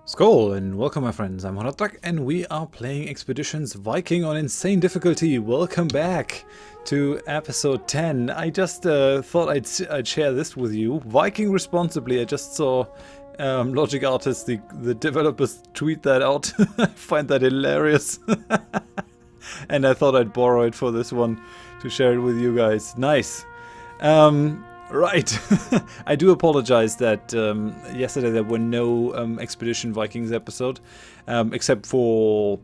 Skål and welcome my friends, I'm Horath and we are playing Expeditions Viking on insane difficulty. Welcome back to episode 10. I just thought I'd share this with you. Viking responsibly. I just saw Logic Artist, the developers, tweet that out. I find that hilarious. And I thought I'd borrow it for this one to share it with you guys. Nice. Right. I do apologize that yesterday there were no Expedition Vikings episode, except for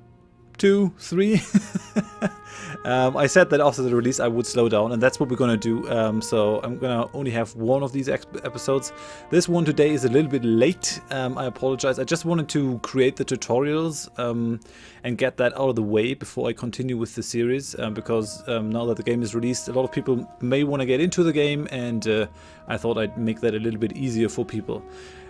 2, 3. I said that after the release I would slow down, and that's what we're gonna do. So I'm gonna only have one of these episodes. This one today is a little bit late. I apologize. I just wanted to create the tutorials and get that out of the way before I continue with the series, because now that the game is released, a lot of people may want to get into the game, and I thought I'd make that a little bit easier for people.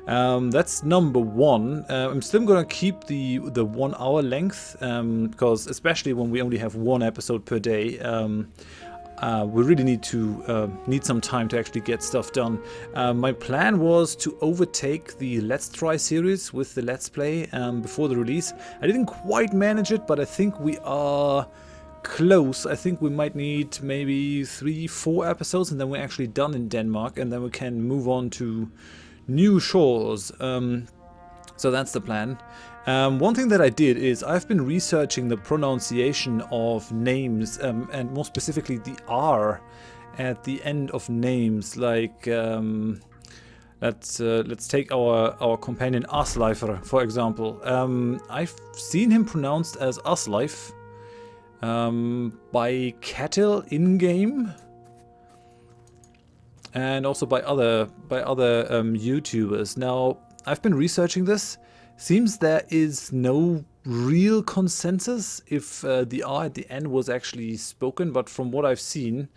That's number one. I'm still going to keep the 1 hour length, because especially when we only have one episode per day, we really need some time to actually get stuff done. My plan was to overtake the Let's Try series with the Let's Play before the release. I didn't quite manage it, but I think we are close. I think we might need maybe 3-4 episodes, and then we're actually done in Denmark, and then we can move on to new shores. So that's the plan. One thing that I did is I've been researching the pronunciation of names, and more specifically the R at the end of names. Like let's take our companion Asleifr, for example. I've seen him pronounced as Asleif by Kettle in game, and also by other YouTubers. Now, I've been researching this. Seems there is no real consensus if the R at the end was actually spoken, but from what I've seen,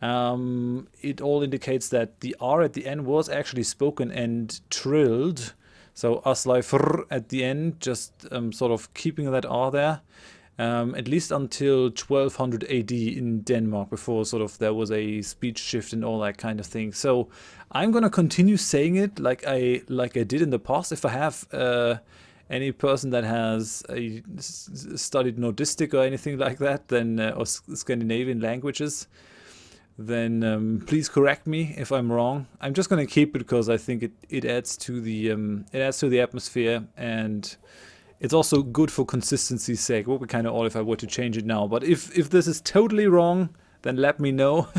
it all indicates that the R at the end was actually spoken and trilled. So Asleifr at the end, just sort of keeping that R there. At least until 1200 AD in Denmark, before sort of there was a speech shift and all that kind of thing. So I'm gonna continue saying it like I did in the past. If I have any person that has studied Nordistic or anything like that, then or Scandinavian languages, then please correct me if I'm wrong. I'm just gonna keep it because I think it adds to the atmosphere, and it's also good for consistency's sake. What would be kind of odd if I were to change it now. But if this is totally wrong, then let me know.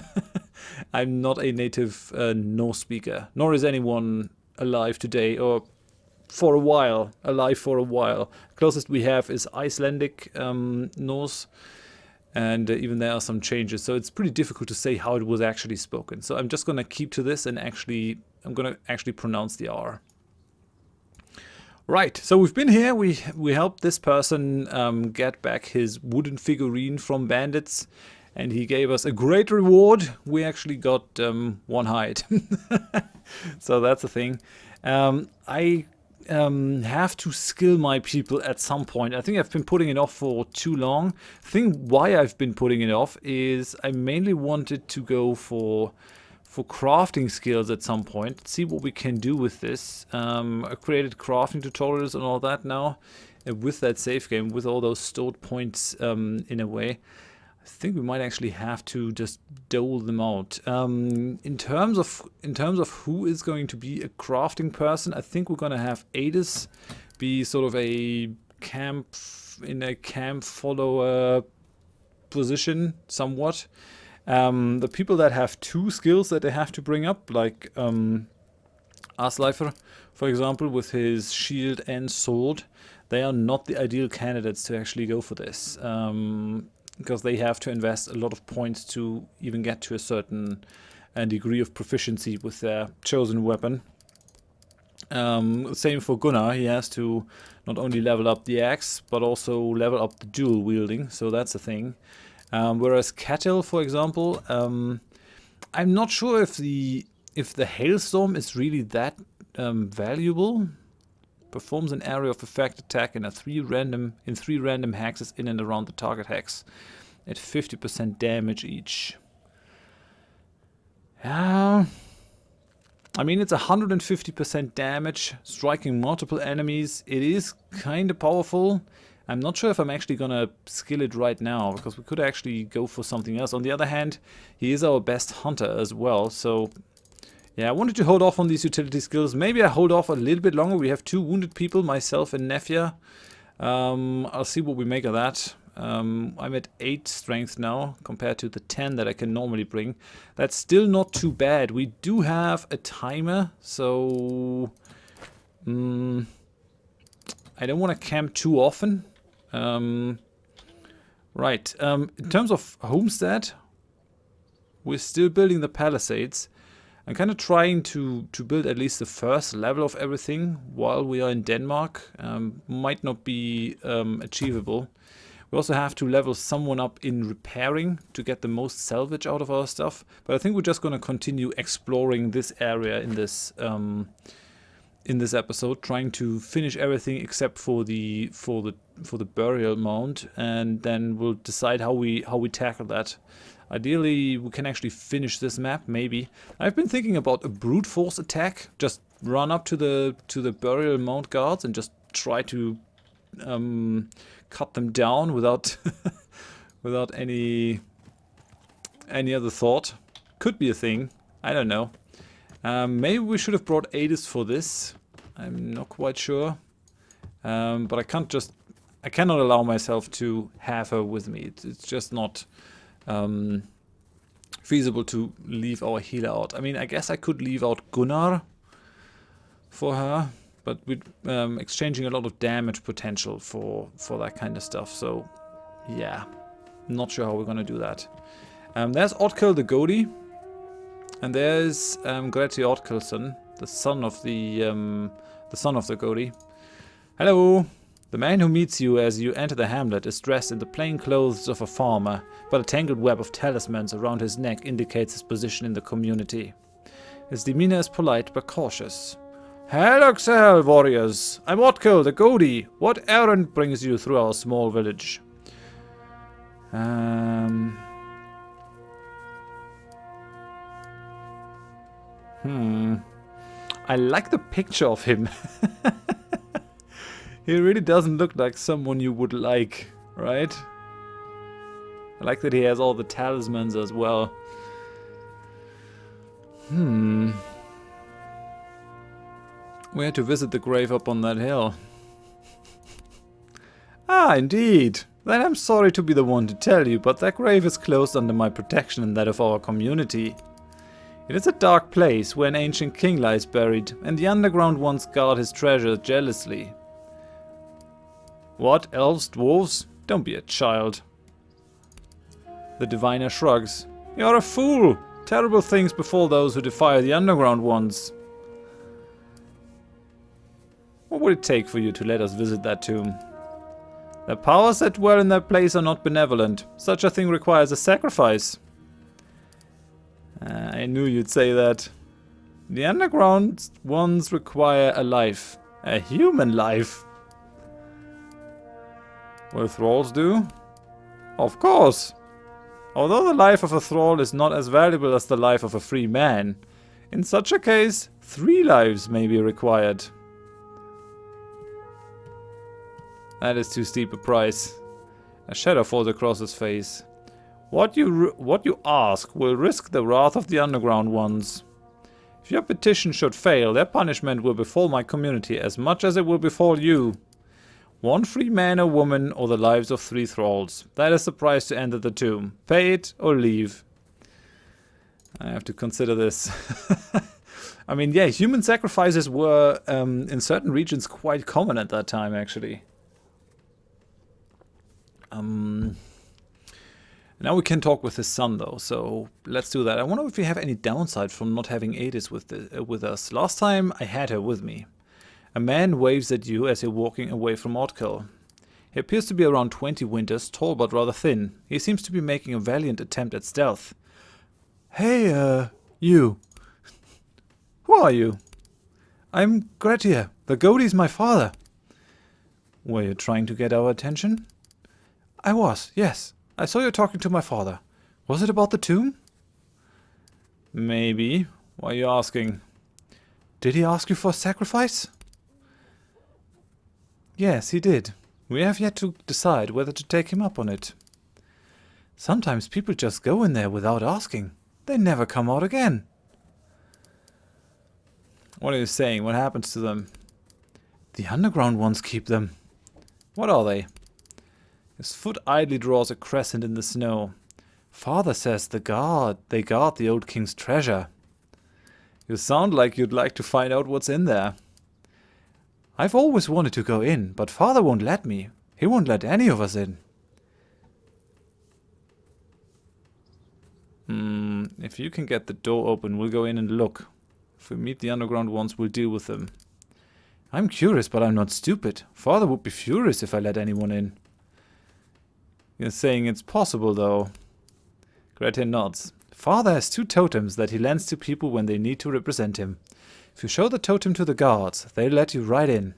I'm not a native Norse speaker, nor is anyone alive today, or for a while, alive for a while. Closest we have is Icelandic Norse, and even there are some changes. So it's pretty difficult to say how it was actually spoken. So I'm just going to keep to this, and I'm going to actually pronounce the R. Right, so we've been here, we helped this person get back his wooden figurine from bandits, and he gave us a great reward. We actually got 1 hide. So that's a thing. I have to skill my people at some point. I think I've been putting it off for too long. The thing why I've been putting it off is I mainly wanted to go for crafting skills at some point. See what we can do with this. I created crafting tutorials and all that now with that save game, with all those stored points in a way. I think we might actually have to just dole them out. In terms of who is going to be a crafting person, I think we're gonna have Adis be sort of a camp follower position somewhat. The people that have 2 skills that they have to bring up, like Asleifr, for example, with his shield and sword, they are not the ideal candidates to actually go for this, because they have to invest a lot of points to even get to a certain degree of proficiency with their chosen weapon. Same for Gunnar. He has to not only level up the axe, but also level up the dual wielding, so that's a thing. Whereas Kettle, for example, I'm not sure if the hailstorm is really that valuable. Performs an area of effect attack in 3 random hexes in and around the target hex at 50% damage each. I mean, it's 150% damage, striking multiple enemies. It is kind of powerful. I'm not sure if I'm actually gonna skill it right now, because we could actually go for something else. On the other hand, he is our best hunter as well, so... Yeah, I wanted to hold off on these utility skills. Maybe I hold off a little bit longer. We have 2 wounded people, myself and Nefia. I'll see what we make of that. I'm at 8 strength now, compared to the 10 that I can normally bring. That's still not too bad. We do have a timer, so... I don't want to camp too often. Right, in terms of homestead, we're still building the palisades. I'm kind of trying to build at least the first level of everything while we are in Denmark. Might not be achievable. We also have to level someone up in repairing to get the most salvage out of our stuff. But I think we're just going to continue exploring this area in this episode, trying to finish everything except for the burial mound, and then we'll decide how we tackle that. Ideally, we can actually finish this map, maybe. I've been thinking about a brute force attack. Just run up to the burial mound guards and just try to cut them down without without any other thought. Could be a thing. I don't know. Maybe we should have brought Adis for this. I'm not quite sure. But I cannot allow myself to have her with me. It's just not feasible to leave our healer out. I mean, I guess I could leave out Gunnar for her, but we're exchanging a lot of damage potential for that kind of stuff. So, yeah, not sure how we're gonna do that. There's Otkell the Godi, and there's Greti Otkelsson, the son of the Godi. Hello. The man who meets you as you enter the hamlet is dressed in the plain clothes of a farmer, but a tangled web of talismans around his neck indicates his position in the community. His demeanor is polite but cautious. Hail, warriors! I'm Otkell the Godi. What errand brings you through our small village? I like the picture of him. He really doesn't look like someone you would like, right? I like that he has all the talismans as well. We had to visit the grave up on that hill. Ah, indeed. Then I'm sorry to be the one to tell you, but that grave is closed under my protection and that of our community. It is a dark place where an ancient king lies buried, and the underground ones guard his treasure jealously. What, elves, dwarves? Don't be a child. The diviner shrugs. You're a fool! Terrible things befall those who defy the underground ones. What would it take for you to let us visit that tomb? The powers that dwell in that place are not benevolent. Such a thing requires a sacrifice. I knew you'd say that. The underground ones require a life. A human life. Will thralls do? Of course! Although the life of a thrall is not as valuable as the life of a free man, in such a case, 3 lives may be required. That is too steep a price. A shadow falls across his face. What you ask will risk the wrath of the underground ones. If your petition should fail, their punishment will befall my community as much as it will befall you. 1 free man or woman, or the lives of 3 thralls. That is the price to enter the tomb. Pay it or leave. I have to consider this. I mean, yeah, human sacrifices were in certain regions quite common at that time, actually. Now we can talk with his son, though, so let's do that. I wonder if we have any downside from not having Adis with us. Last time I had her with me. A man waves at you as you're walking away from Otkell. He appears to be around 20 winters, tall but rather thin. He seems to be making a valiant attempt at stealth. Hey, you. Who are you? I'm Grettir. The Godi's my father. Were you trying to get our attention? I was, yes. I saw you talking to my father. Was it about the tomb? Maybe. Why are you asking? Did he ask you for a sacrifice? Yes, he did. We have yet to decide whether to take him up on it. Sometimes people just go in there without asking. They never come out again. What are you saying? What happens to them? The underground ones keep them. What are they? His foot idly draws a crescent in the snow. Father says they guard the old king's treasure. You sound like you'd like to find out what's in there. I've always wanted to go in, but Father won't let me. He won't let any of us in. If you can get the door open, we'll go in and look. If we meet the underground ones, we'll deal with them. I'm curious, but I'm not stupid. Father would be furious if I let anyone in. You're saying it's possible, though. Grettir nods. Father has 2 totems that he lends to people when they need to represent him. If you show the totem to the guards, they'll let you right in.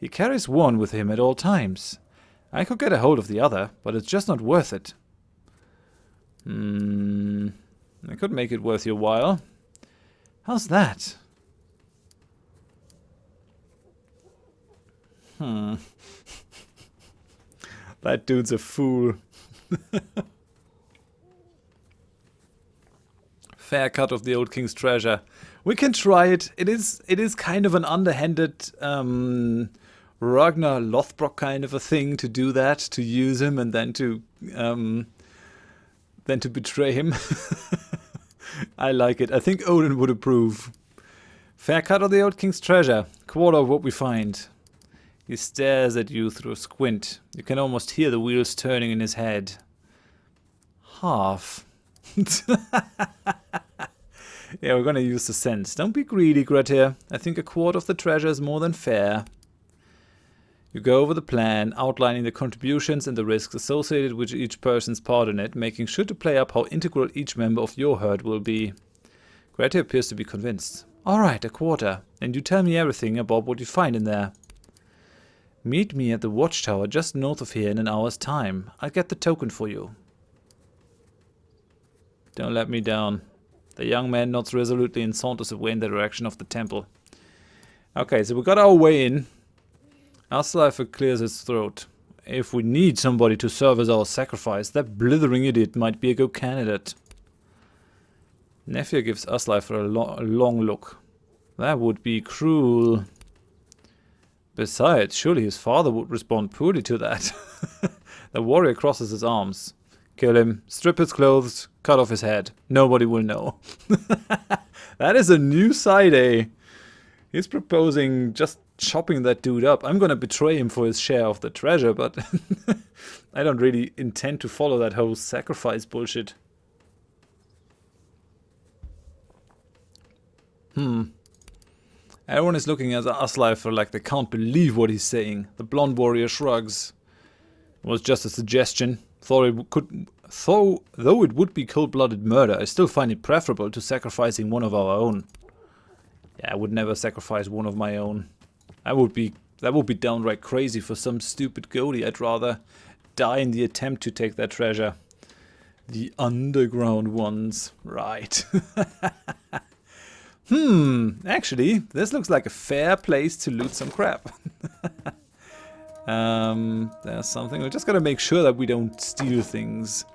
He carries one with him at all times. I could get a hold of the other, but it's just not worth it. I could make it worth your while. How's that? That dude's a fool. Fair cut of the old king's treasure. We can try it. It is kind of an underhanded Ragnar Lothbrok kind of a thing to do that, to use him and then to betray him. I like it. I think Odin would approve. Fair cut of the old king's treasure. Quarter of what we find. He stares at you through a squint. You can almost hear the wheels turning in his head. Half. Yeah, we're gonna use the sense. Don't be greedy, Grettir. I think a quarter of the treasure is more than fair. You go over the plan, outlining the contributions and the risks associated with each person's part in it, making sure to play up how integral each member of your herd will be. Grettir appears to be convinced. Alright, a quarter. And you tell me everything about what you find in there. Meet me at the watchtower just north of here in an hour's time. I'll get the token for you. Don't let me down. The young man nods resolutely and saunters away in the direction of the temple. Okay, so we got our way in. Aslifer clears his throat. If we need somebody to serve as our sacrifice, that blithering idiot might be a good candidate. Nefir gives Aslifer a long look. That would be cruel. Besides, surely his father would respond poorly to that. The warrior crosses his arms. Kill him, strip his clothes, cut off his head. Nobody will know. That is a new side, eh? He's proposing just chopping that dude up. I'm gonna betray him for his share of the treasure, but I don't really intend to follow that whole sacrifice bullshit. Everyone is looking at Aslifer like they can't believe what he's saying. The blonde warrior shrugs. It was just a suggestion. Though it would be cold-blooded murder, I still find it preferable to sacrificing one of our own. Yeah, I would never sacrifice one of my own. That would be downright crazy for some stupid godi. I'd rather die in the attempt to take that treasure. The underground ones, right. Actually, this looks like a fair place to loot some crap. There's something. We're just gotta make sure that we don't steal things.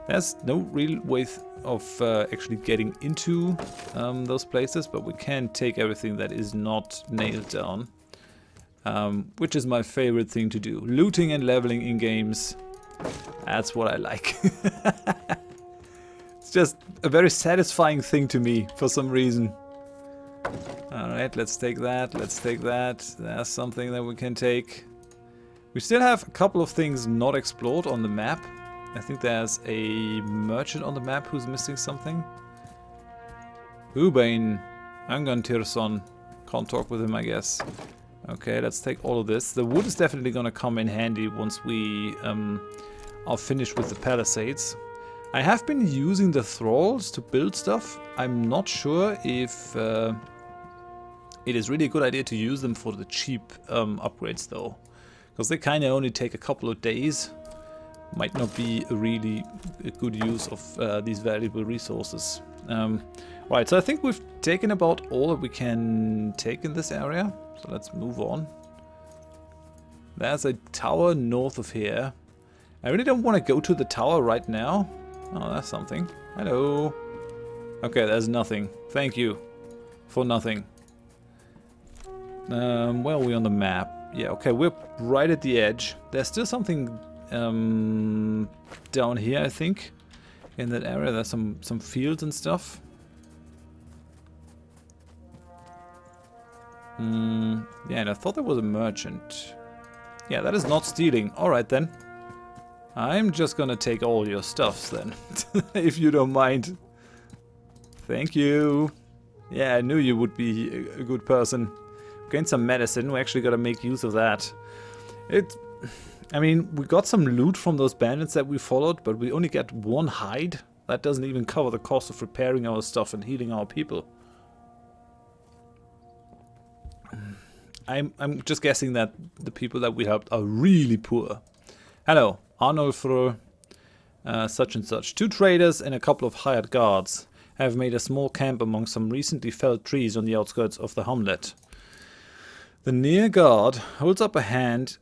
There's no real way of actually getting into those places, but we can take everything that is not nailed down. Which is my favorite thing to do. Looting and leveling in games. That's what I like. It's just a very satisfying thing to me for some reason. Alright, let's take that. Let's take that. There's something that we can take. We still have a couple of things not explored on the map. I think there's a merchant on the map who's missing something. Ubain Angantirson. Can't talk with him, I guess. Okay, let's take all of this. The wood is definitely gonna come in handy once we are finished with the palisades. I have been using the thralls to build stuff. I'm not sure if it is really a good idea to use them for the cheap upgrades though. Because they kind of only take a couple of days. Might not be a really good use of these valuable resources. Right, so I think we've taken about all that we can take in this area. So let's move on. There's a tower north of here. I really don't want to go to the tower right now. Oh, that's something. Hello. Okay, there's nothing. Thank you for nothing. Where are we on the map? Yeah, okay, we're right at the edge. There's still something down here, I think. In that area, there's some fields and stuff. Yeah, and I thought there was a merchant. Yeah, that is not stealing. Alright then. I'm just gonna take all your stuffs then. If you don't mind. Thank you. Yeah, I knew you would be a good person. Gained some medicine. We actually gotta make use of that. I mean, we got some loot from those bandits that we followed, but we only get one hide. That doesn't even cover the cost of repairing our stuff and healing our people. I'm just guessing that the people that we helped are really poor. Hello, Arnulfur, such and such. 2 traders and a couple of hired guards have made a small camp among some recently felled trees on the outskirts of the hamlet. The near guard holds up a hand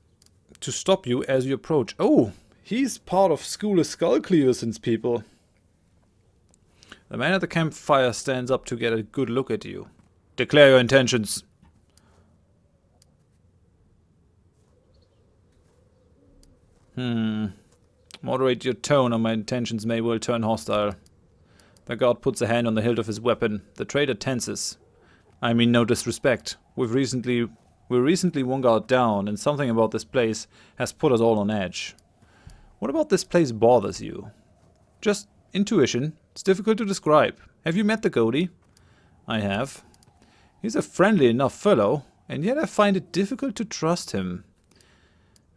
to stop you as you approach. Oh, he's part of School of Skullcleaverson's people. The man at the campfire stands up to get a good look at you. Declare your intentions. Moderate your tone or my intentions may well turn hostile. The guard puts a hand on the hilt of his weapon. The trader tenses. I mean no disrespect. We're recently one guard down, and something about this place has put us all on edge. What about this place bothers you? Just intuition. It's difficult to describe. Have you met the godi? I have. He's a friendly enough fellow, and yet I find it difficult to trust him.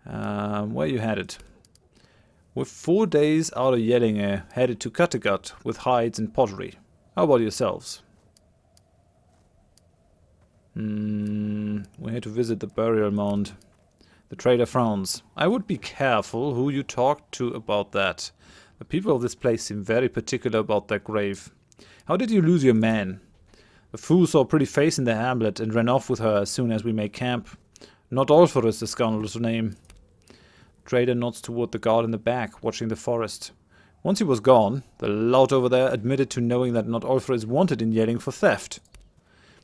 Where you headed? We're 4 days out of Yellinge, headed to Kattegat with hides and pottery. How about yourselves? We're here to visit the burial mound. The trader frowns. I would be careful who you talk to about that. The people of this place seem very particular about their grave. How did you lose your man? The fool saw a pretty face in the hamlet and ran off with her as soon as we made camp. Not Olfur is the scoundrel's name. Trader nods toward the guard in the back, watching the forest. Once he was gone, the lout over there admitted to knowing that Not Olfur is wanted in Yelling for theft.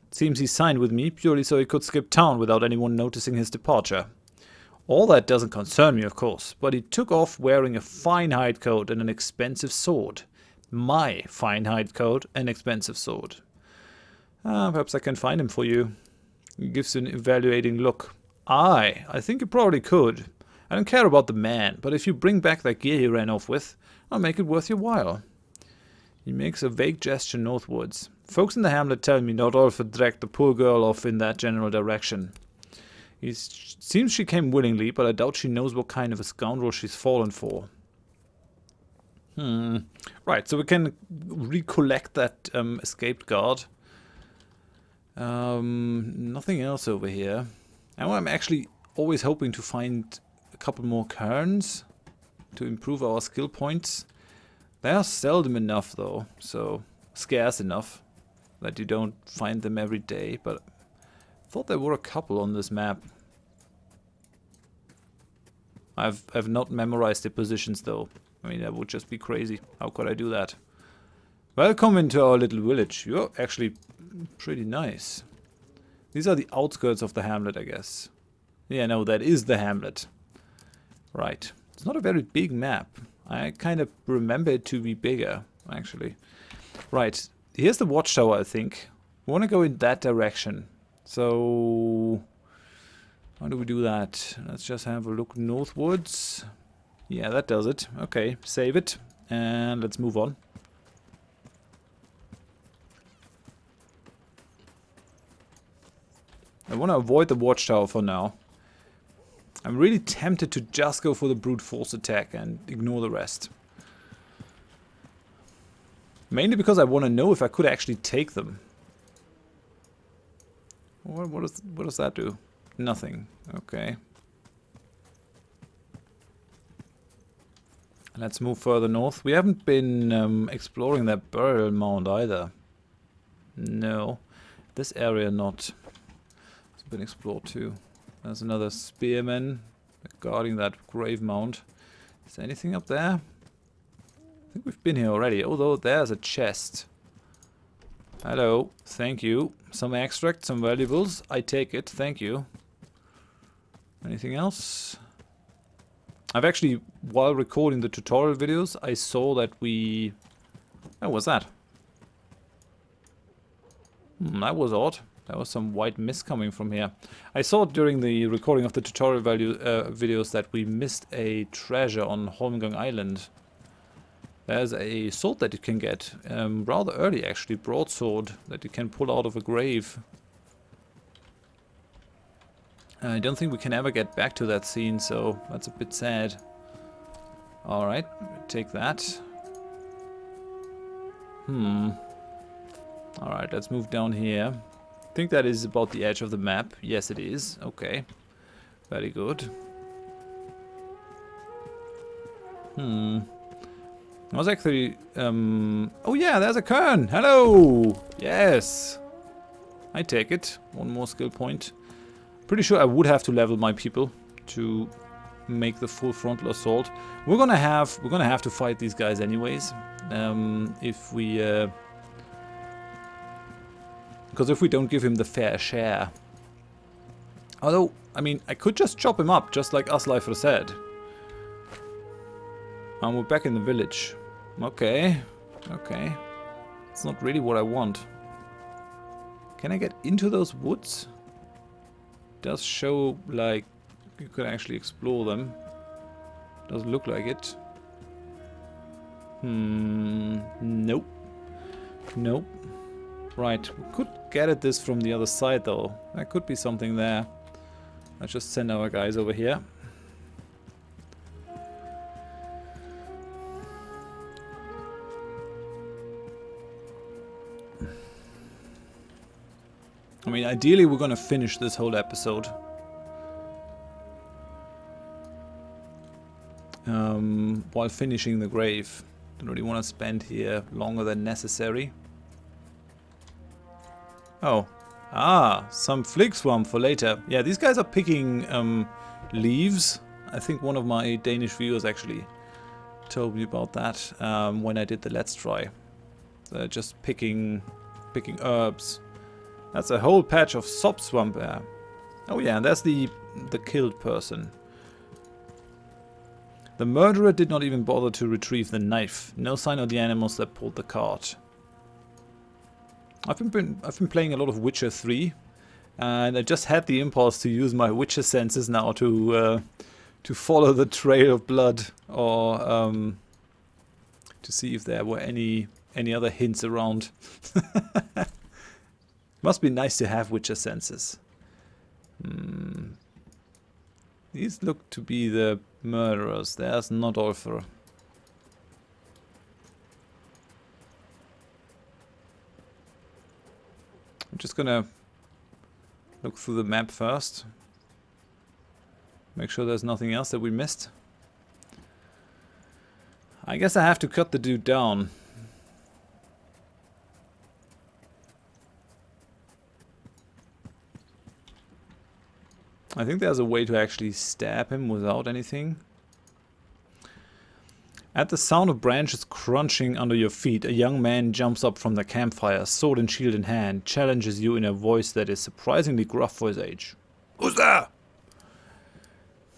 It seems he signed with me purely so he could skip town without anyone noticing his departure. All that doesn't concern me, of course, but he took off wearing a fine hide coat and an expensive sword. My fine hide coat and expensive sword. Perhaps I can find him for you. He gives you an evaluating look. I think you probably could. I don't care about the man, but if you bring back that gear he ran off with, I'll make it worth your while. He makes a vague gesture northwards. Folks in the hamlet tell me not Olfur dragged the poor girl off in that general direction. It seems she came willingly, but I doubt she knows what kind of a scoundrel she's fallen for. Right, so we can recollect that escaped guard. Nothing else over here. Now I'm actually always hoping to find a couple more cairns to improve our skill points. They are seldom enough though, so scarce enough that you don't find them every day, but I thought there were a couple on this map. I've not memorized the positions though. I mean, that would just be crazy. How could I do that? Welcome into our little village. You're actually pretty nice. These are the outskirts of the hamlet, I guess. Yeah, no, that is the hamlet. Right. It's not a very big map. I kind of remember it to be bigger, actually. Right. Here's the watchtower, I think. We want to go in that direction. So how do we do that? Let's just have a look northwards. Yeah, that does it. Okay, save it. And let's move on. I want to avoid the watchtower for now. I'm really tempted to just go for the brute force attack and ignore the rest. Mainly because I want to know if I could actually take them. What does that do? Nothing. Okay. Let's move further north. We haven't been exploring that burial mound either. No. This area not. It's been explored too. There's another spearman guarding that grave mound. Is there anything up there? I think we've been here already, although there's a chest. Hello, thank you. Some extract, some valuables. I take it, thank you. Anything else? I've actually, while recording the tutorial videos, I saw that we... Oh, what's that? That was odd. There was some white mist coming from here. I saw during the recording of the tutorial videos that we missed a treasure on Holmgang Island. There's a sword that you can get, rather early actually, broadsword, that you can pull out of a grave. I don't think we can ever get back to that scene, so that's a bit sad. Alright, take that. Alright, let's move down here. I think that is about the edge of the map. Yes, it is. Okay. Very good. I was actually... Oh yeah, there's a Kern! Hello! Yes! I take it. One more skill point. Pretty sure I would have to level my people to make the full frontal assault. We're gonna have to fight these guys anyways. If we... Because if we don't give him the fair share... Although, I mean, I could just chop him up, just like Asleifr said. And we're back in the village. Okay. Okay. It's not really what I want. Can I get into those woods? Does show like you could actually explore them. Doesn't look like it. Nope. Nope. Right, we could get at this from the other side though. There could be something there. Let's just send our guys over here. I mean, ideally we're gonna finish this whole episode. While finishing the grave. Don't really want to spend here longer than necessary. Oh. Ah, some flig swamp for later. Yeah, these guys are picking leaves. I think one of my Danish viewers actually told me about that when I did the Let's Try. They're just picking herbs. That's a whole patch of sop swamp there. Oh yeah, and there's the killed person. The murderer did not even bother to retrieve the knife. No sign of the animals that pulled the cart. I've been playing a lot of Witcher 3, and I just had the impulse to use my Witcher senses now to follow the trail of blood, or to see if there were any other hints around. Must be nice to have Witcher senses. These look to be the murderers. There's not Olfer. I'm just gonna look through the map first. Make sure there's nothing else that we missed. I guess I have to cut the dude down. I think there's a way to actually stab him without anything. At the sound of branches crunching under your feet, a young man jumps up from the campfire, sword and shield in hand, challenges you in a voice that is surprisingly gruff for his age. Who's there?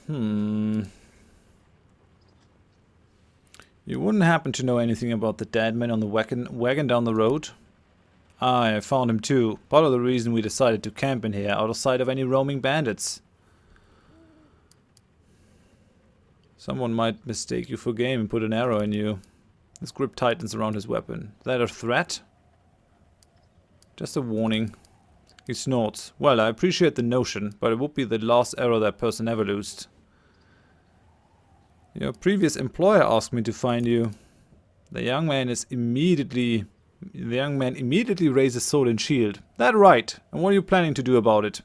You wouldn't happen to know anything about the dead man on the wagon down the road? I found him too. Part of the reason we decided to camp in here, out of sight of any roaming bandits. Someone might mistake you for game and put an arrow in you. His grip tightens around his weapon. Is that a threat? Just a warning. He snorts. Well, I appreciate the notion, but it would be the last arrow that person ever loosed. Your previous employer asked me to find you. The young man immediately raises sword and shield. That right. And what are you planning to do about it?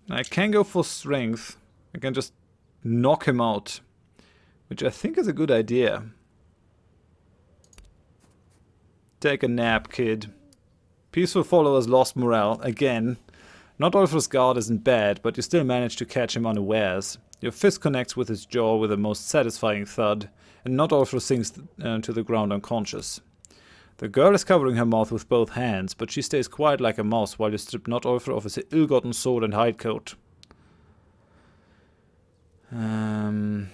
I can go for strength. I can just knock him out. which I think is a good idea. Take a nap, kid. Peaceful followers lost morale, again. Not Ulfr's guard isn't bad, but you still manage to catch him unawares. Your fist connects with his jaw with a most satisfying thud, and Not Ulfr sinks to the ground unconscious. The girl is covering her mouth with both hands, but she stays quiet like a mouse while you strip Not Ulfr of his ill-gotten sword and hide coat. Go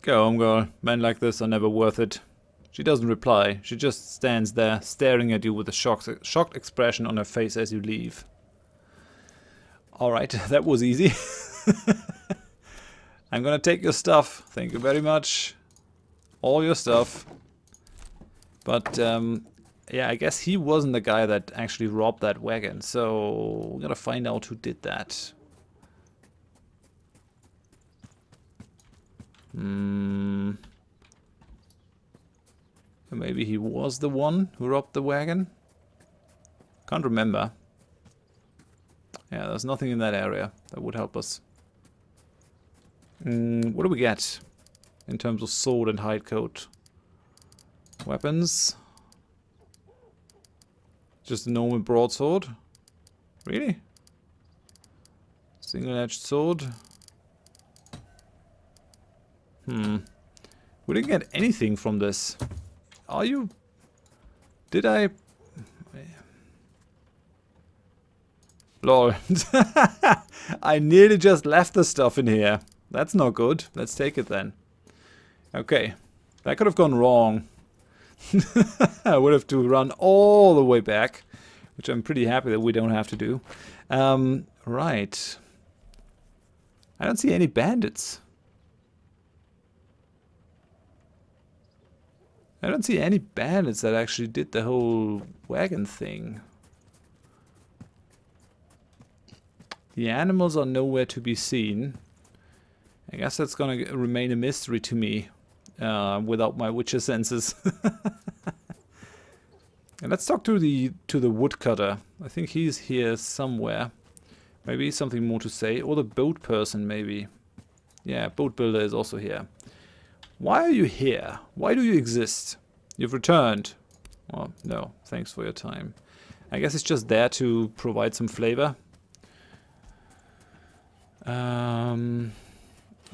home, girl. Men like this are never worth it. She doesn't reply. She just stands there, staring at you with a shocked expression on her face as you leave. Alright, that was easy. I'm gonna take your stuff. Thank you very much. All your stuff. But, yeah, I guess he wasn't the guy that actually robbed that wagon. So, we're gonna find out who did that. Maybe he was the one who robbed the wagon? Can't remember. Yeah, there's nothing in that area that would help us. What do we get in terms of sword and hide coat? Weapons? Just a normal broadsword? Really? Single-edged sword? We didn't get anything from this. Are you... Did I... Lol. I nearly just left the stuff in here. That's not good. Let's take it then. Okay. That could have gone wrong. I would have to run all the way back, which I'm pretty happy that we don't have to do. Right. I don't see any bandits. I don't see any bandits that actually did the whole wagon thing. The animals are nowhere to be seen. I guess that's gonna remain a mystery to me without my witcher senses. And let's talk to the woodcutter. I think he's here somewhere. Maybe something more to say, or the boat person maybe. Yeah, boat builder is also here. Why are you here? Why do you exist? You've returned. Well, no, thanks for your time. I guess it's just there to provide some flavor. I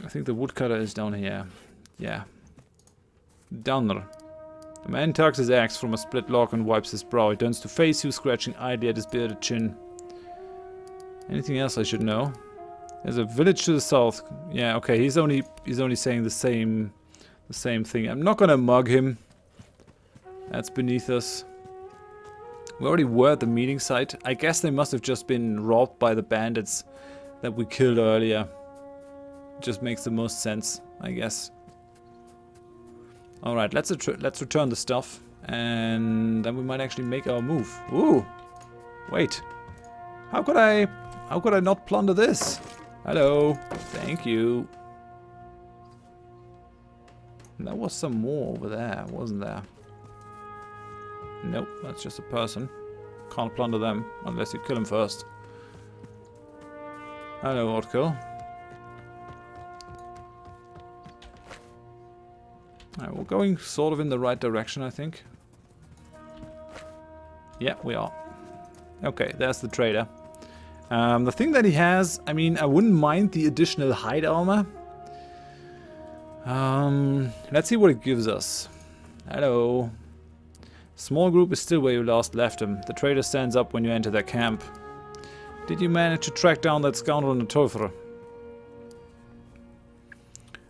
think the woodcutter is down here. Yeah. Down there. The man tucks his axe from a split log and wipes his brow. He turns to face you, scratching idly at his bearded chin. Anything else I should know? There's a village to the south. Yeah, okay, he's only saying the same thing. I'm not gonna mug him. That's beneath us. We already were at the meeting site. I guess they must have just been robbed by the bandits that we killed earlier. Just makes the most sense, I guess. Alright, let's return the stuff. And then we might actually make our move. Ooh! Wait. How could I not plunder this? Hello. Thank you. And there was some more over there, wasn't there? Nope, that's just a person. Can't plunder them unless you kill him first. Hello, Ortkill. Alright, we're going sort of in the right direction, I think. Yeah, we are. Okay, there's the trader. The thing that he has, I mean, I wouldn't mind the additional hide armor. Let's see what it gives us. Hello. Small group is still where you last left him. The trader stands up when you enter their camp. Did you manage to track down that scoundrel in the Tolfr?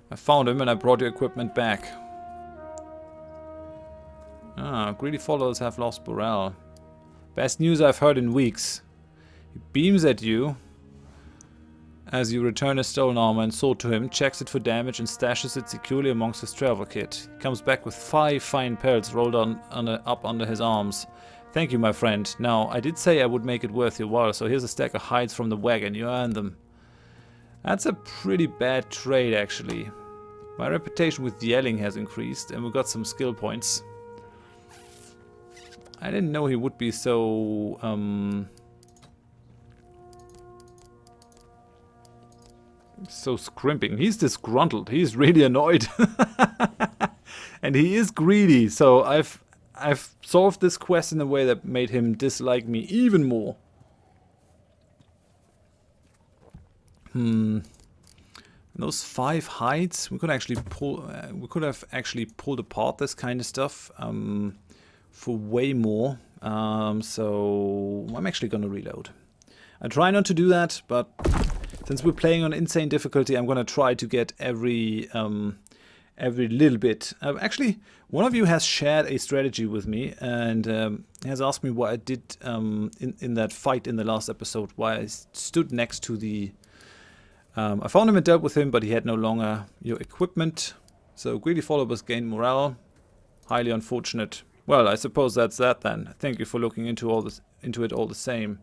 I found him and I brought your equipment back. Ah, greedy followers have lost morale. Best news I've heard in weeks. He beams at you as you return his stolen armor and sword to him, checks it for damage and stashes it securely amongst his travel kit. He comes back with 5 fine pelts rolled up under his arms. Thank you, my friend. Now, I did say I would make it worth your while, so here's a stack of hides from the wagon. You earned them. That's a pretty bad trade, actually. My reputation with yelling has increased, and we got some skill points. I didn't know he would be so, So scrimping. He's disgruntled. He's really annoyed. And he is greedy. So I've solved this quest in a way that made him dislike me even more. Those 5 hides, we could actually pull. We could have actually pulled apart this kind of stuff for way more. So I'm actually gonna reload. I try not to do that, but since we're playing on insane difficulty, I'm gonna try to get every little bit. Actually, one of you has shared a strategy with me and has asked me what I did in that fight in the last episode, why I stood next to the... I found him and dealt with him, but he had no longer your equipment. So greedy followers gained morale. Highly unfortunate. Well, I suppose that's that then. Thank you for looking into it all the same.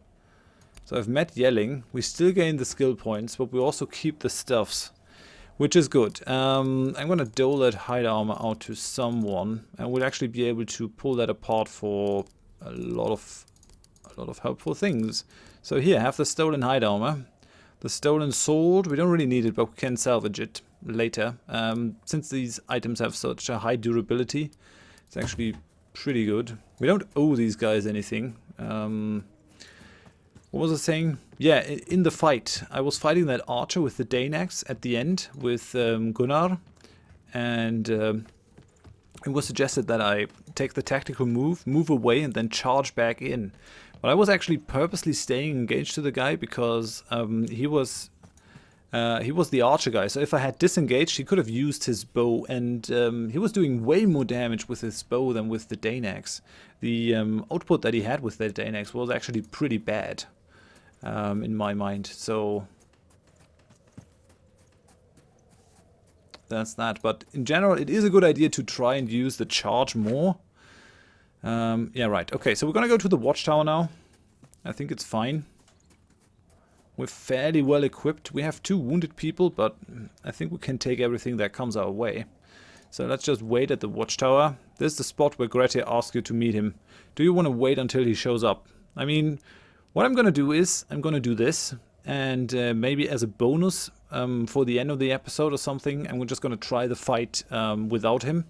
So I've met yelling. We still gain the skill points, but we also keep the stuffs, which is good. I'm gonna dole that hide armor out to someone, and we'll actually be able to pull that apart for a lot of helpful things. So here, have the stolen hide armor. The stolen sword, we don't really need it, but we can salvage it later. Since these items have such a high durability, it's actually pretty good. We don't owe these guys anything. What was I saying? Yeah, in the fight, I was fighting that archer with the Dane axe at the end with Gunnar, and it was suggested that I take the tactical move away, and then charge back in. But I was actually purposely staying engaged to the guy because he was the archer guy. So if I had disengaged, he could have used his bow, and he was doing way more damage with his bow than with the Dane axe. The output that he had with the Dane axe was actually pretty bad in my mind. So that's that. But in general, it is a good idea to try and use the charge more. Yeah, right. Okay, so we're gonna go to the watchtower now. I think it's fine. We're fairly well equipped. We have 2 wounded people, but I think we can take everything that comes our way. So let's just wait at the watchtower. This is the spot where Grettir asks you to meet him. Do you want to wait until he shows up? I mean, what I'm gonna do is, I'm gonna do this, and maybe as a bonus for the end of the episode or something, I'm just gonna try the fight without him.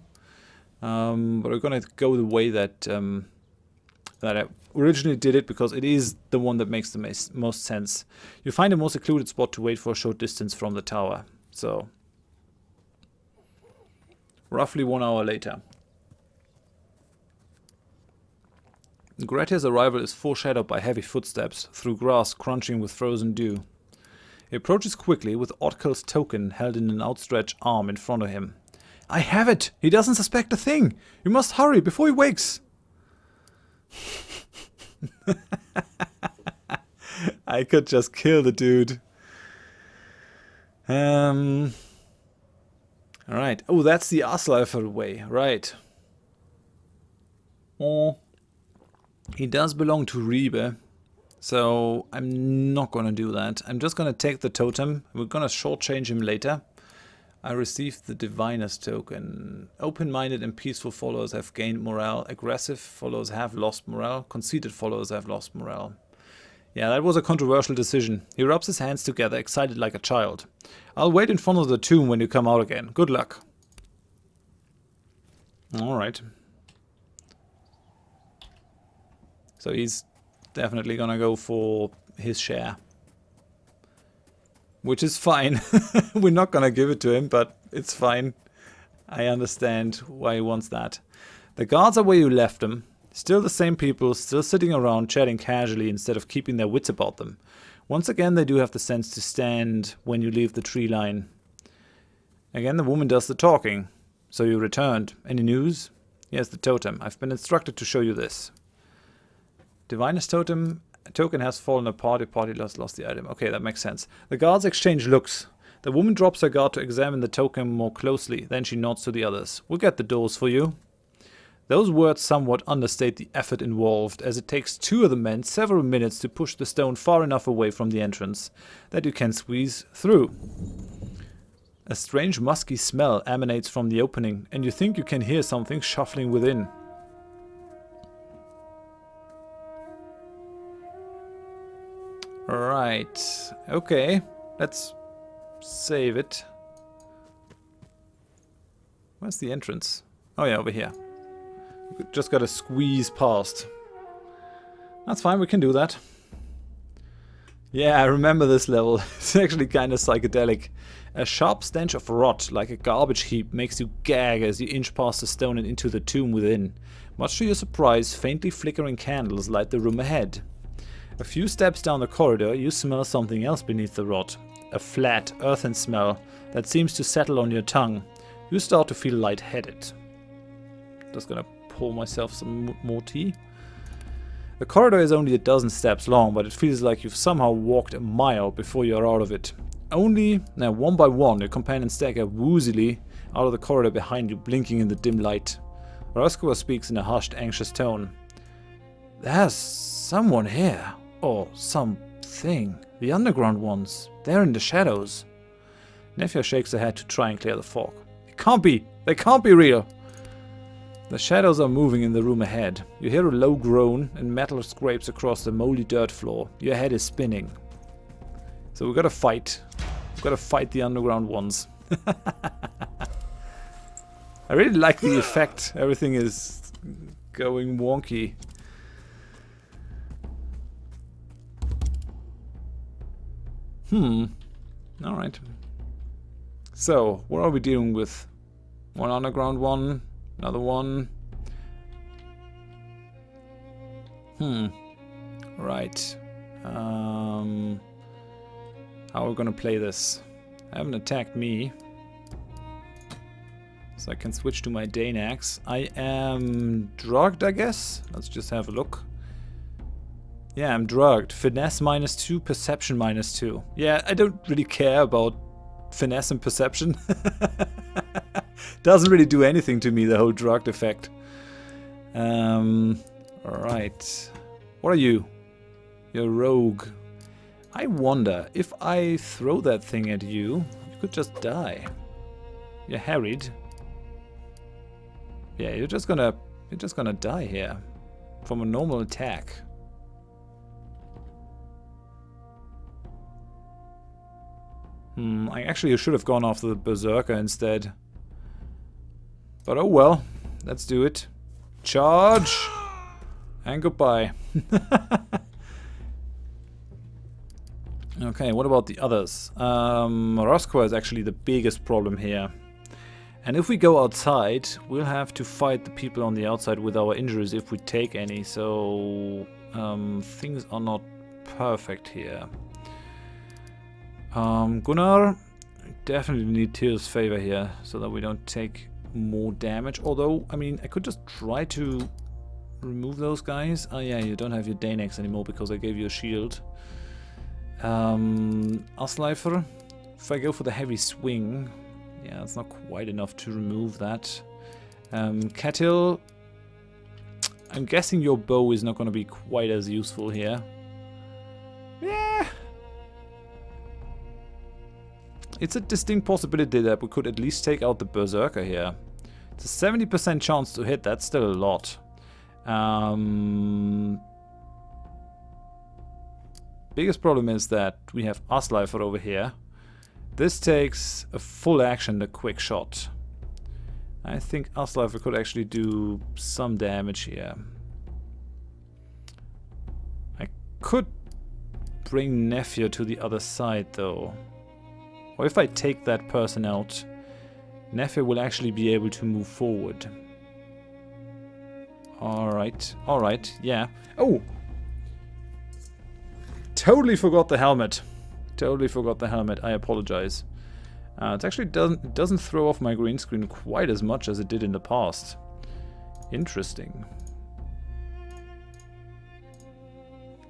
But we're gonna go the way that I originally did it, because it is the one that makes the most sense. You find a more secluded spot to wait for a short distance from the tower. So, roughly 1 hour later. Grettir's arrival is foreshadowed by heavy footsteps through grass crunching with frozen dew. He approaches quickly with Otkell's token held in an outstretched arm in front of him. I have it! He doesn't suspect a thing! You must hurry before he wakes! I could just kill the dude. Alright. Oh, that's the Asleifer way. Right. Oh. He does belong to Ribe. So I'm not gonna do that. I'm just gonna take the totem. We're gonna shortchange him later. I received the Diviner's token. Open-minded and peaceful followers have gained morale. Aggressive followers have lost morale. Conceited followers have lost morale. Yeah, that was a controversial decision. He rubs his hands together, excited like a child. I'll wait in front of the tomb when you come out again. Good luck. Alright. So he's definitely gonna go for his share. Which is fine. We're not gonna give it to him, but it's fine. I understand why he wants that. The guards are where you left them. Still the same people, still sitting around chatting casually instead of keeping their wits about them. Once again, they do have the sense to stand when you leave the tree line. Again, the woman does the talking. So you returned. Any news? Yes, the totem. I've been instructed to show you this. Diviner's totem. A token has fallen apart. Your party lost the item. Okay, that makes sense. The guards exchange looks. The woman drops her guard to examine the token more closely. Then she nods to the others. We'll get the doors for you. Those words somewhat understate the effort involved, as it takes 2 of the men several minutes to push the stone far enough away from the entrance that you can squeeze through. A strange musky smell emanates from the opening, and you think you can hear something shuffling within. Right. Okay. Let's save it. Where's the entrance? Oh yeah, over here. Just gotta squeeze past. That's fine, we can do that. Yeah, I remember this level. It's actually kind of psychedelic. A sharp stench of rot, like a garbage heap, makes you gag as you inch past the stone and into the tomb within. Much to your surprise, faintly flickering candles light the room ahead. A few steps down the corridor, you smell something else beneath the rot. A flat, earthen smell that seems to settle on your tongue. You start to feel lightheaded. Just gonna pour myself some more tea. The corridor is only a dozen steps long, but it feels like you've somehow walked a mile before you're out of it. Now one by one, your companions stagger woozily out of the corridor behind you, blinking in the dim light. Ragnar speaks in a hushed, anxious tone. There's someone here. Or something. The underground ones. They're in the shadows. Nefja shakes her head to try and clear the fog. It can't be! They can't be real! The shadows are moving in the room ahead. You hear a low groan and metal scrapes across the moldy dirt floor. Your head is spinning. So we gotta fight. We've gotta fight the underground ones. I really like the effect. Everything is going wonky. Alright. So, what are we dealing with? One underground one, another one. Right. How are we gonna play this? They haven't attacked me. So I can switch to my Dane axe. I am drugged, I guess? Let's just have a look. Yeah, I'm drugged. Finesse -2, perception -2. Yeah, I don't really care about finesse and perception. Doesn't really do anything to me, the whole drugged effect. Alright. What are you? You're a rogue. I wonder, if I throw that thing at you, you could just die. You're harried. Yeah, you're just gonna die here. From a normal attack. I actually should have gone after the berserker instead. But oh well. Let's do it. Charge! And goodbye. Okay, what about the others? Ragnar is actually the biggest problem here. And if we go outside, we'll have to fight the people on the outside with our injuries if we take any. So things are not perfect here. Gunnar, definitely need Tyr's favor here so that we don't take more damage. Although, I mean, I could just try to remove those guys. Oh yeah, you don't have your Danex anymore because I gave you a shield. Asleifer, if I go for the heavy swing, yeah, it's not quite enough to remove that. Ketil, I'm guessing your bow is not going to be quite as useful here. Yeah. It's a distinct possibility that we could at least take out the berserker here. It's a 70% chance to hit, that's still a lot. Biggest problem is that we have Asleifer over here. This takes a full action, the quick shot. I think Asleifer could actually do some damage here. I could bring Nefja to the other side though. Or if I take that person out, Nefja will actually be able to move forward. Alright, yeah. Oh! Totally forgot the helmet. Totally forgot the helmet. I apologize. It actually doesn't throw off my green screen quite as much as it did in the past. Interesting.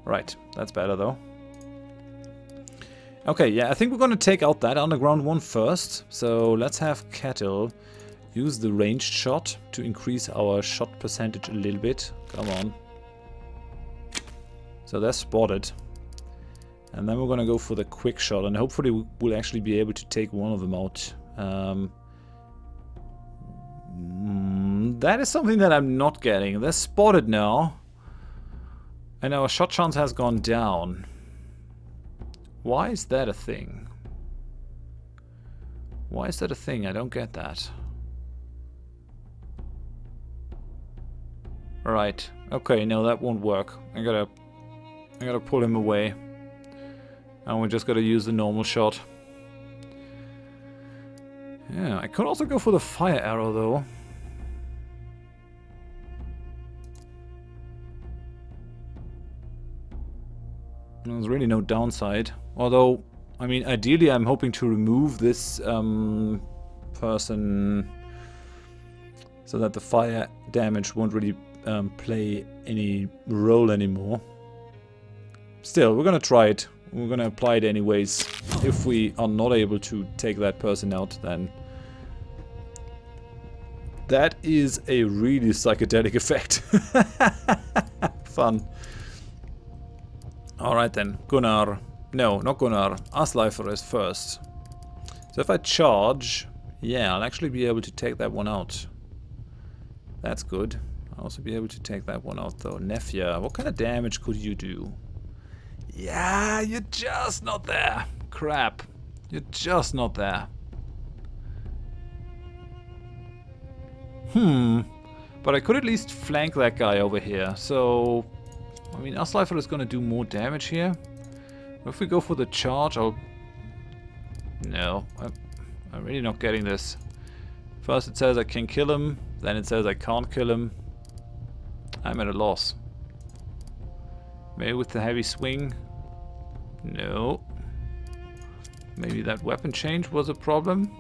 Right, that's better though. Okay, yeah, I think we're gonna take out that underground one first. So let's have Ketil use the ranged shot to increase our shot percentage a little bit. Come on. So they're spotted. And then we're gonna go for the quick shot, and hopefully we'll actually be able to take one of them out. That is something that I'm not getting. They're spotted now. And our shot chance has gone down. Why is that a thing? Why is that a thing? I don't get that. Right. Okay, no, that won't work. I gotta pull him away. And we just gotta use the normal shot. Yeah, I could also go for the fire arrow though. There's really no downside. Although, I mean, ideally I'm hoping to remove this person so that the fire damage won't really play any role anymore. Still, we're gonna try it. We're gonna apply it anyways. If we are not able to take that person out, then that is a really psychedelic effect. Fun. Alright then, Gunnar. No, not Gunnar. Asleifer is first. So if I charge, yeah, I'll actually be able to take that one out. That's good. I'll also be able to take that one out though. Nefja, what kind of damage could you do? Yeah, you're just not there. Crap. You're just not there. But I could at least flank that guy over here. So, I mean, Asleifer is going to do more damage here. If we go for the charge, I'll... No, I'm really not getting this. First it says I can kill him, then it says I can't kill him. I'm at a loss. Maybe with the heavy swing? No. Maybe that weapon change was a problem?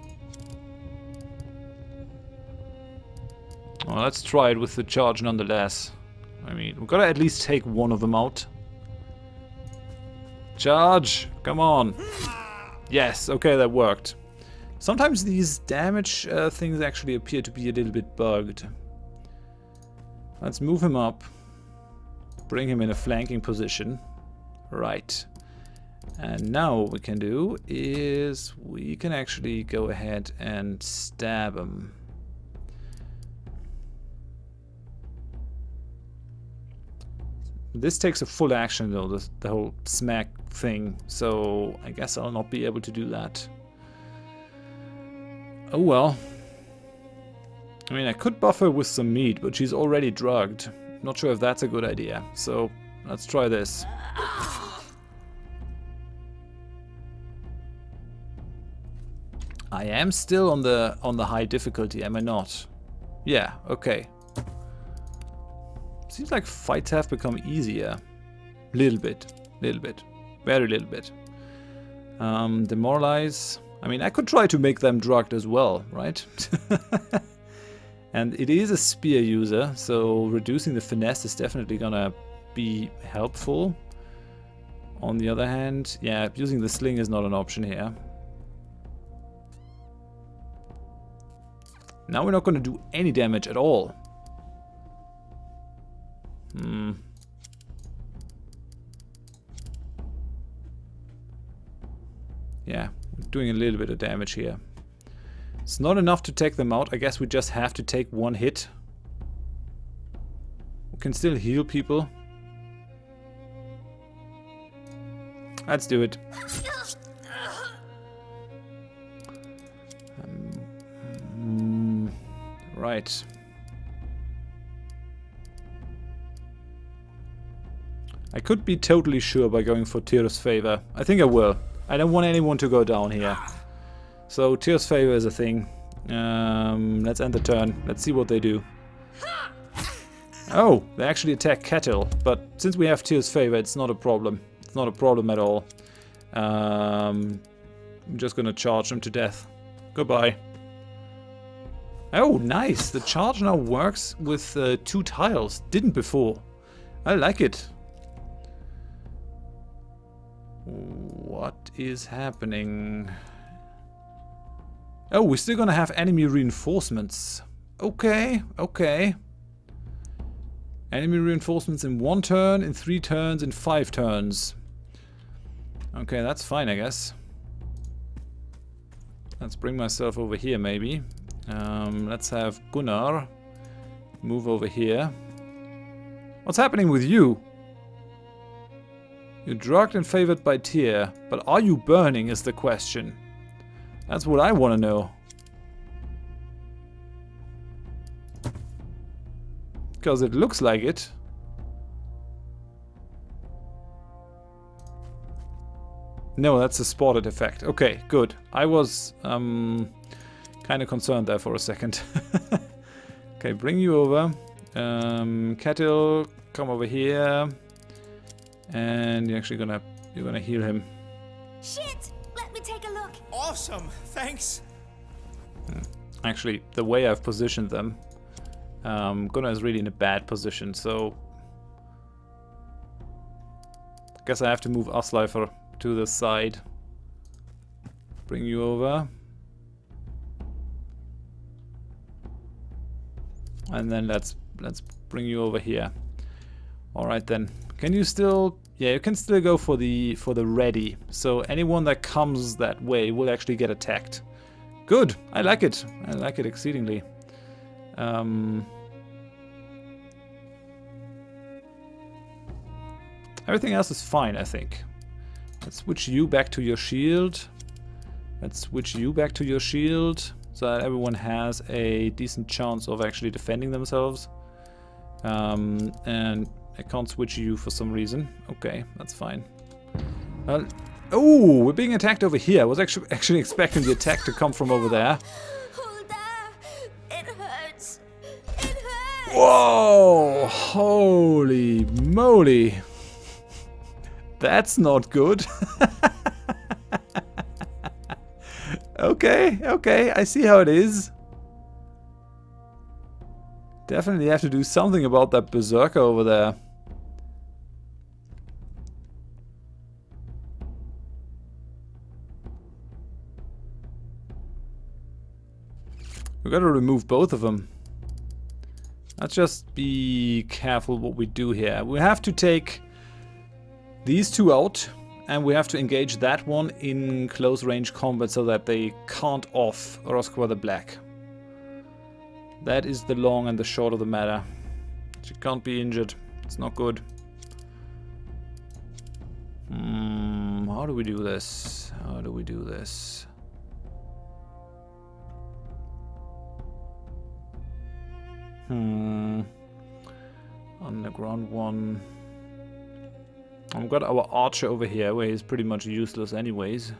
Well, let's try it with the charge nonetheless. I mean, we've got to at least take one of them out. Charge! Come on! Yes, okay, that worked. Sometimes these damage things actually appear to be a little bit bugged. Let's move him up. Bring him in a flanking position. Right. And now what we can do is we can actually go ahead and stab him. This takes a full action though, the whole smack thing, so I guess I'll not be able to do that. Oh well. I mean, I could buff her with some meat, but she's already drugged. Not sure if that's a good idea, so let's try this. I am still on the high difficulty, am I not? Yeah, okay. Seems like fights have become easier. Little bit. Very little bit. Demoralize. I mean, I could try to make them drugged as well, right? And it is a spear user, so reducing the finesse is definitely gonna be helpful. On the other hand, yeah, using the sling is not an option here. Now we're not gonna do any damage at all. Yeah, we're doing a little bit of damage here. It's not enough to take them out. I guess we just have to take one hit. We can still heal people. Let's do it. Right. I could be totally sure by going for Tyr's favor. I think I will. I don't want anyone to go down here. So Tyr's favor is a thing. Let's end the turn. Let's see what they do. Oh, they actually attack cattle. But since we have Tyr's favor, it's not a problem. It's not a problem at all. I'm just gonna charge them to death. Goodbye. Oh, nice. The charge now works with 2 tiles. Didn't before. I like it. What is happening? Oh, we're still gonna have enemy reinforcements. Okay, okay. Enemy reinforcements in 1 turn, in 3 turns, in 5 turns. Okay, that's fine, I guess. Let's bring myself over here, maybe. Let's have Gunnar move over here. What's happening with you? You're drugged and favored by Tyr, but are you burning is the question. That's what I want to know. Because it looks like it. No, that's a spotted effect. Okay, good. I was kind of concerned there for a second. Okay, bring you over. Kettle, come over here. And you're actually gonna heal him. Shit! Let me take a look. Awesome, thanks. Actually, the way I've positioned them, Gunnar is really in a bad position, so I guess I have to move Asleifer to the side. Bring you over. And then let's bring you over here. Alright then. Can you still... Yeah, you can still go for the ready. So anyone that comes that way will actually get attacked. Good. I like it. I like it exceedingly. Everything else is fine, I think. Let's switch you back to your shield. Let's switch you back to your shield so that everyone has a decent chance of actually defending themselves. And I can't switch you for some reason. Okay, that's fine. Oh, we're being attacked over here. I was actually expecting the attack to come from over there. Hold there. It hurts. It hurts. Whoa! Holy moly! That's not good. Okay, I see how it is. Definitely have to do something about that berserker over there. We gotta remove both of them. Let's just be careful what we do here. We have to take these two out, and we have to engage that one in close range combat so that they can't off Roscoe the Black. That is the long and the short of the matter. She can't be injured. It's not good. How do we do this? How do we do this? Underground one. I've got our archer over here where he's pretty much useless anyways.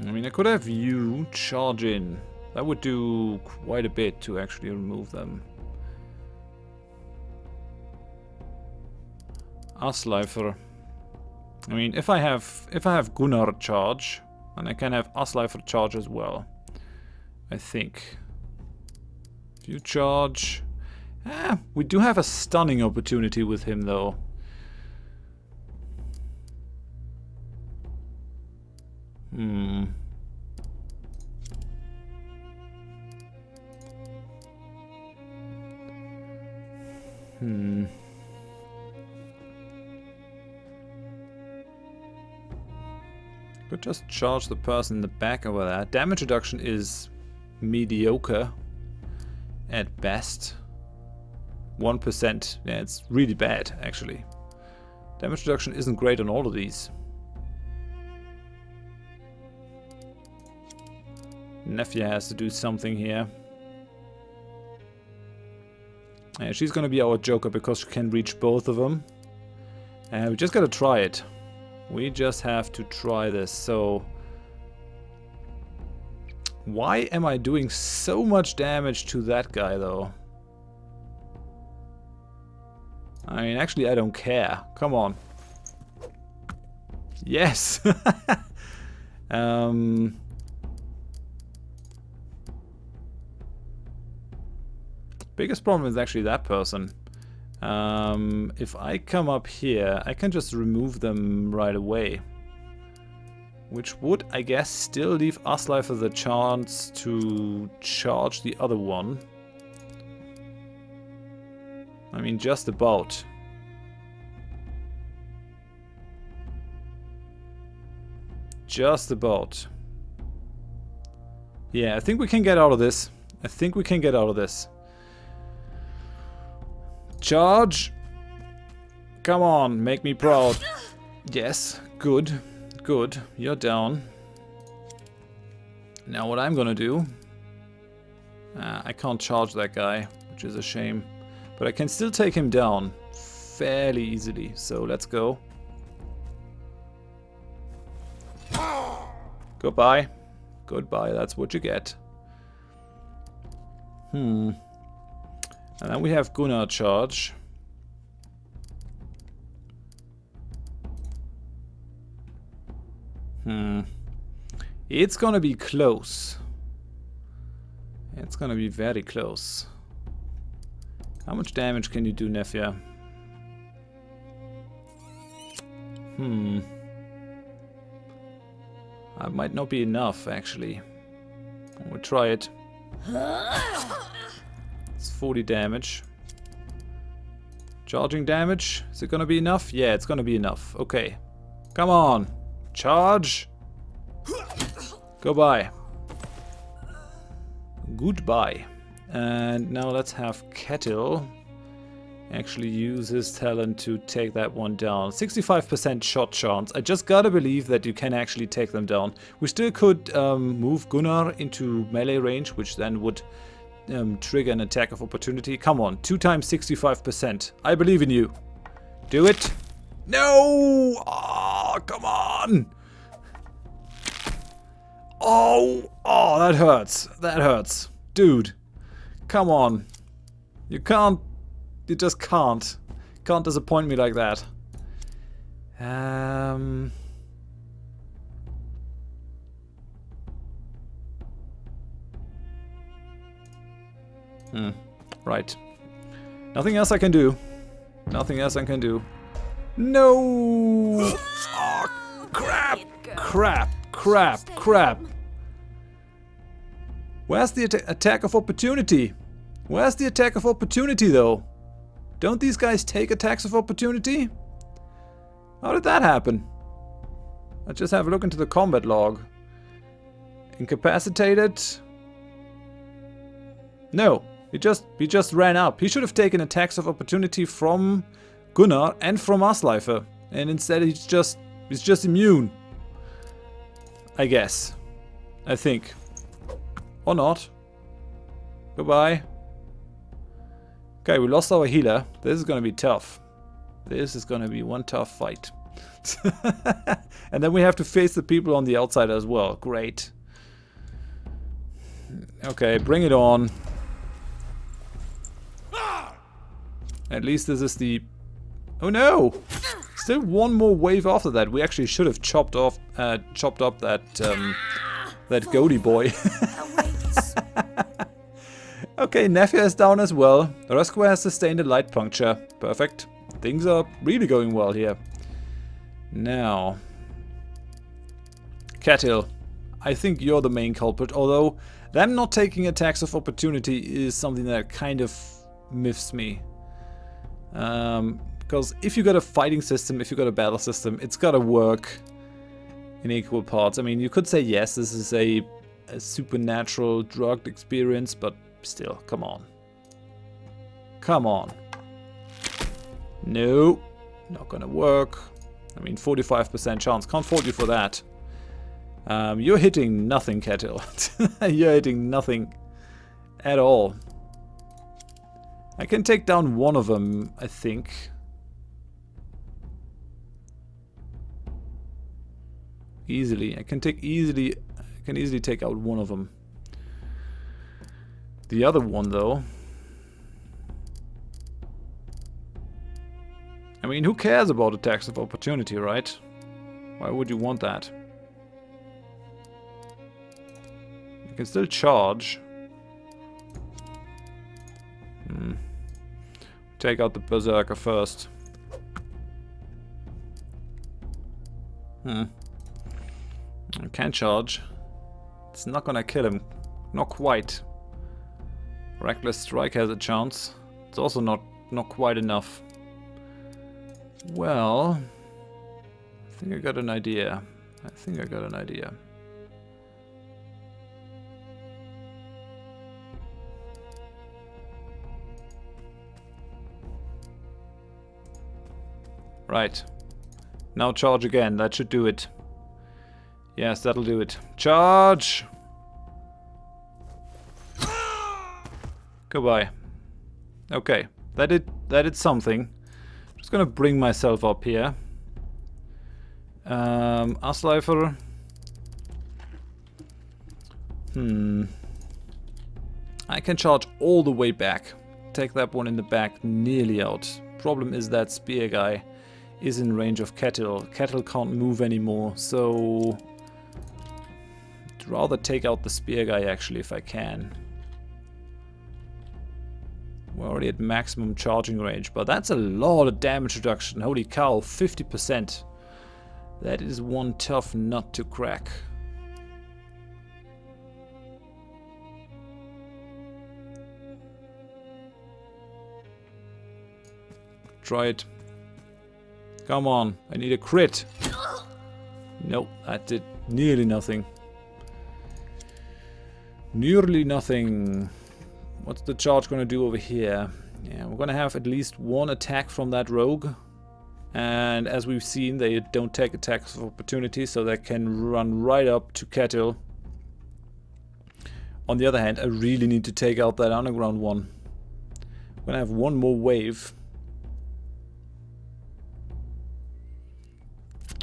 I mean, I could have you charge in. That would do quite a bit to actually remove them. Asleifer. I mean, if I have Gunnar charge, and I can have Asleifer charge as well. I think. If you charge... we do have a stunning opportunity with him though. Could just charge the person in the back over there. Damage reduction is mediocre at best. 1%. Yeah, it's really bad actually. Damage reduction isn't great on all of these. Nefia has to do something here. And she's gonna be our joker because she can reach both of them. And we just gotta try it. We just have to try this. So why am I doing so much damage to that guy though? I mean, actually I don't care. Come on. Yes! Biggest problem is actually that person. If I come up here, I can just remove them right away. Which would, I guess, still leave Asleifer the chance to charge the other one. I mean, just about. Just about. Yeah, I think we can get out of this. I think we can get out of this. Charge! Come on, make me proud. Yes, good. good. You're down. Now what I'm gonna do... I can't charge that guy, which is a shame. But I can still take him down fairly easily. So let's go. Goodbye. Goodbye, that's what you get. And then we have Gunnar charge. It's gonna be close. It's gonna be very close. How much damage can you do, Nefia? That might not be enough, actually. We'll try it. It's 40 damage. Charging damage. Is it gonna be enough? Yeah, it's gonna be enough. Okay. Come on. Charge. Goodbye. Goodbye. And now let's have Kettle actually use his talent to take that one down. 65% shot chance. I just gotta believe that you can actually take them down. We still could move Gunnar into melee range, which then would trigger an attack of opportunity. Come on, 2 times 65%. I believe in you. Do it. No! Oh, come on! Oh, that hurts. That hurts. Dude, come on. You can't. You just can't. Can't disappoint me like that. Right. Nothing else I can do. Nothing else I can do. No! Oh, crap! Crap! Crap! Crap! Where's the attack of opportunity? Where's the attack of opportunity, though? Don't these guys take attacks of opportunity? How did that happen? Let's just have a look into the combat log. Incapacitated? No, he just ran up. He should have taken attacks of opportunity from Gunnar and from Asleifer, and instead he's just immune. I guess. I think. Or not. Goodbye. Okay, we lost our healer. This is gonna be tough. This is gonna be one tough fight. And then we have to face the people on the outside as well. Great. Okay, bring it on. At least this is the... Oh no! Still one more wave after that. We actually should have chopped up that godi boy. Okay, Nefia is down as well. Rosqua has sustained a light puncture. Perfect. Things are really going well here. Now, Kettle, I think you're the main culprit, although them not taking attacks of opportunity is something that kind of miffs me. Because if you got a fighting system, if you got a battle system, it's gotta work in equal parts. I mean, you could say yes, this is a supernatural drugged experience, but still, come on. Come on. No, not gonna work. I mean, 45% chance. Can't fault you for that. You're hitting nothing, Kettle. You're hitting nothing at all. I can take down one of them, I think. Easily. I can easily take out one of them. The other one, though. I mean, who cares about attacks of opportunity, right? Why would you want that? You can still charge. Take out the berserker first. I can charge. It's not gonna kill him. Not quite. Reckless strike has a chance. It's also not quite enough. Well, I think I got an idea. Right. Now charge again. That should do it. Yes, that'll do it. Charge! Goodbye. Okay, that did something. Just gonna bring myself up here. Asleifer. I can charge all the way back. Take that one in the back, nearly out. Problem is that spear guy is in range of Kettle. Kettle can't move anymore, so I'd rather take out the spear guy actually if I can. We're already at maximum charging range, but that's a lot of damage reduction. Holy cow, 50%. That is one tough nut to crack. Try it. Come on, I need a crit. Nope, that did nearly nothing. Nearly nothing. What's the charge gonna do over here? Yeah, we're gonna have at least one attack from that rogue. And as we've seen, they don't take attacks of opportunity, so they can run right up to Kettle. On the other hand, I really need to take out that underground one. I'm gonna have one more wave.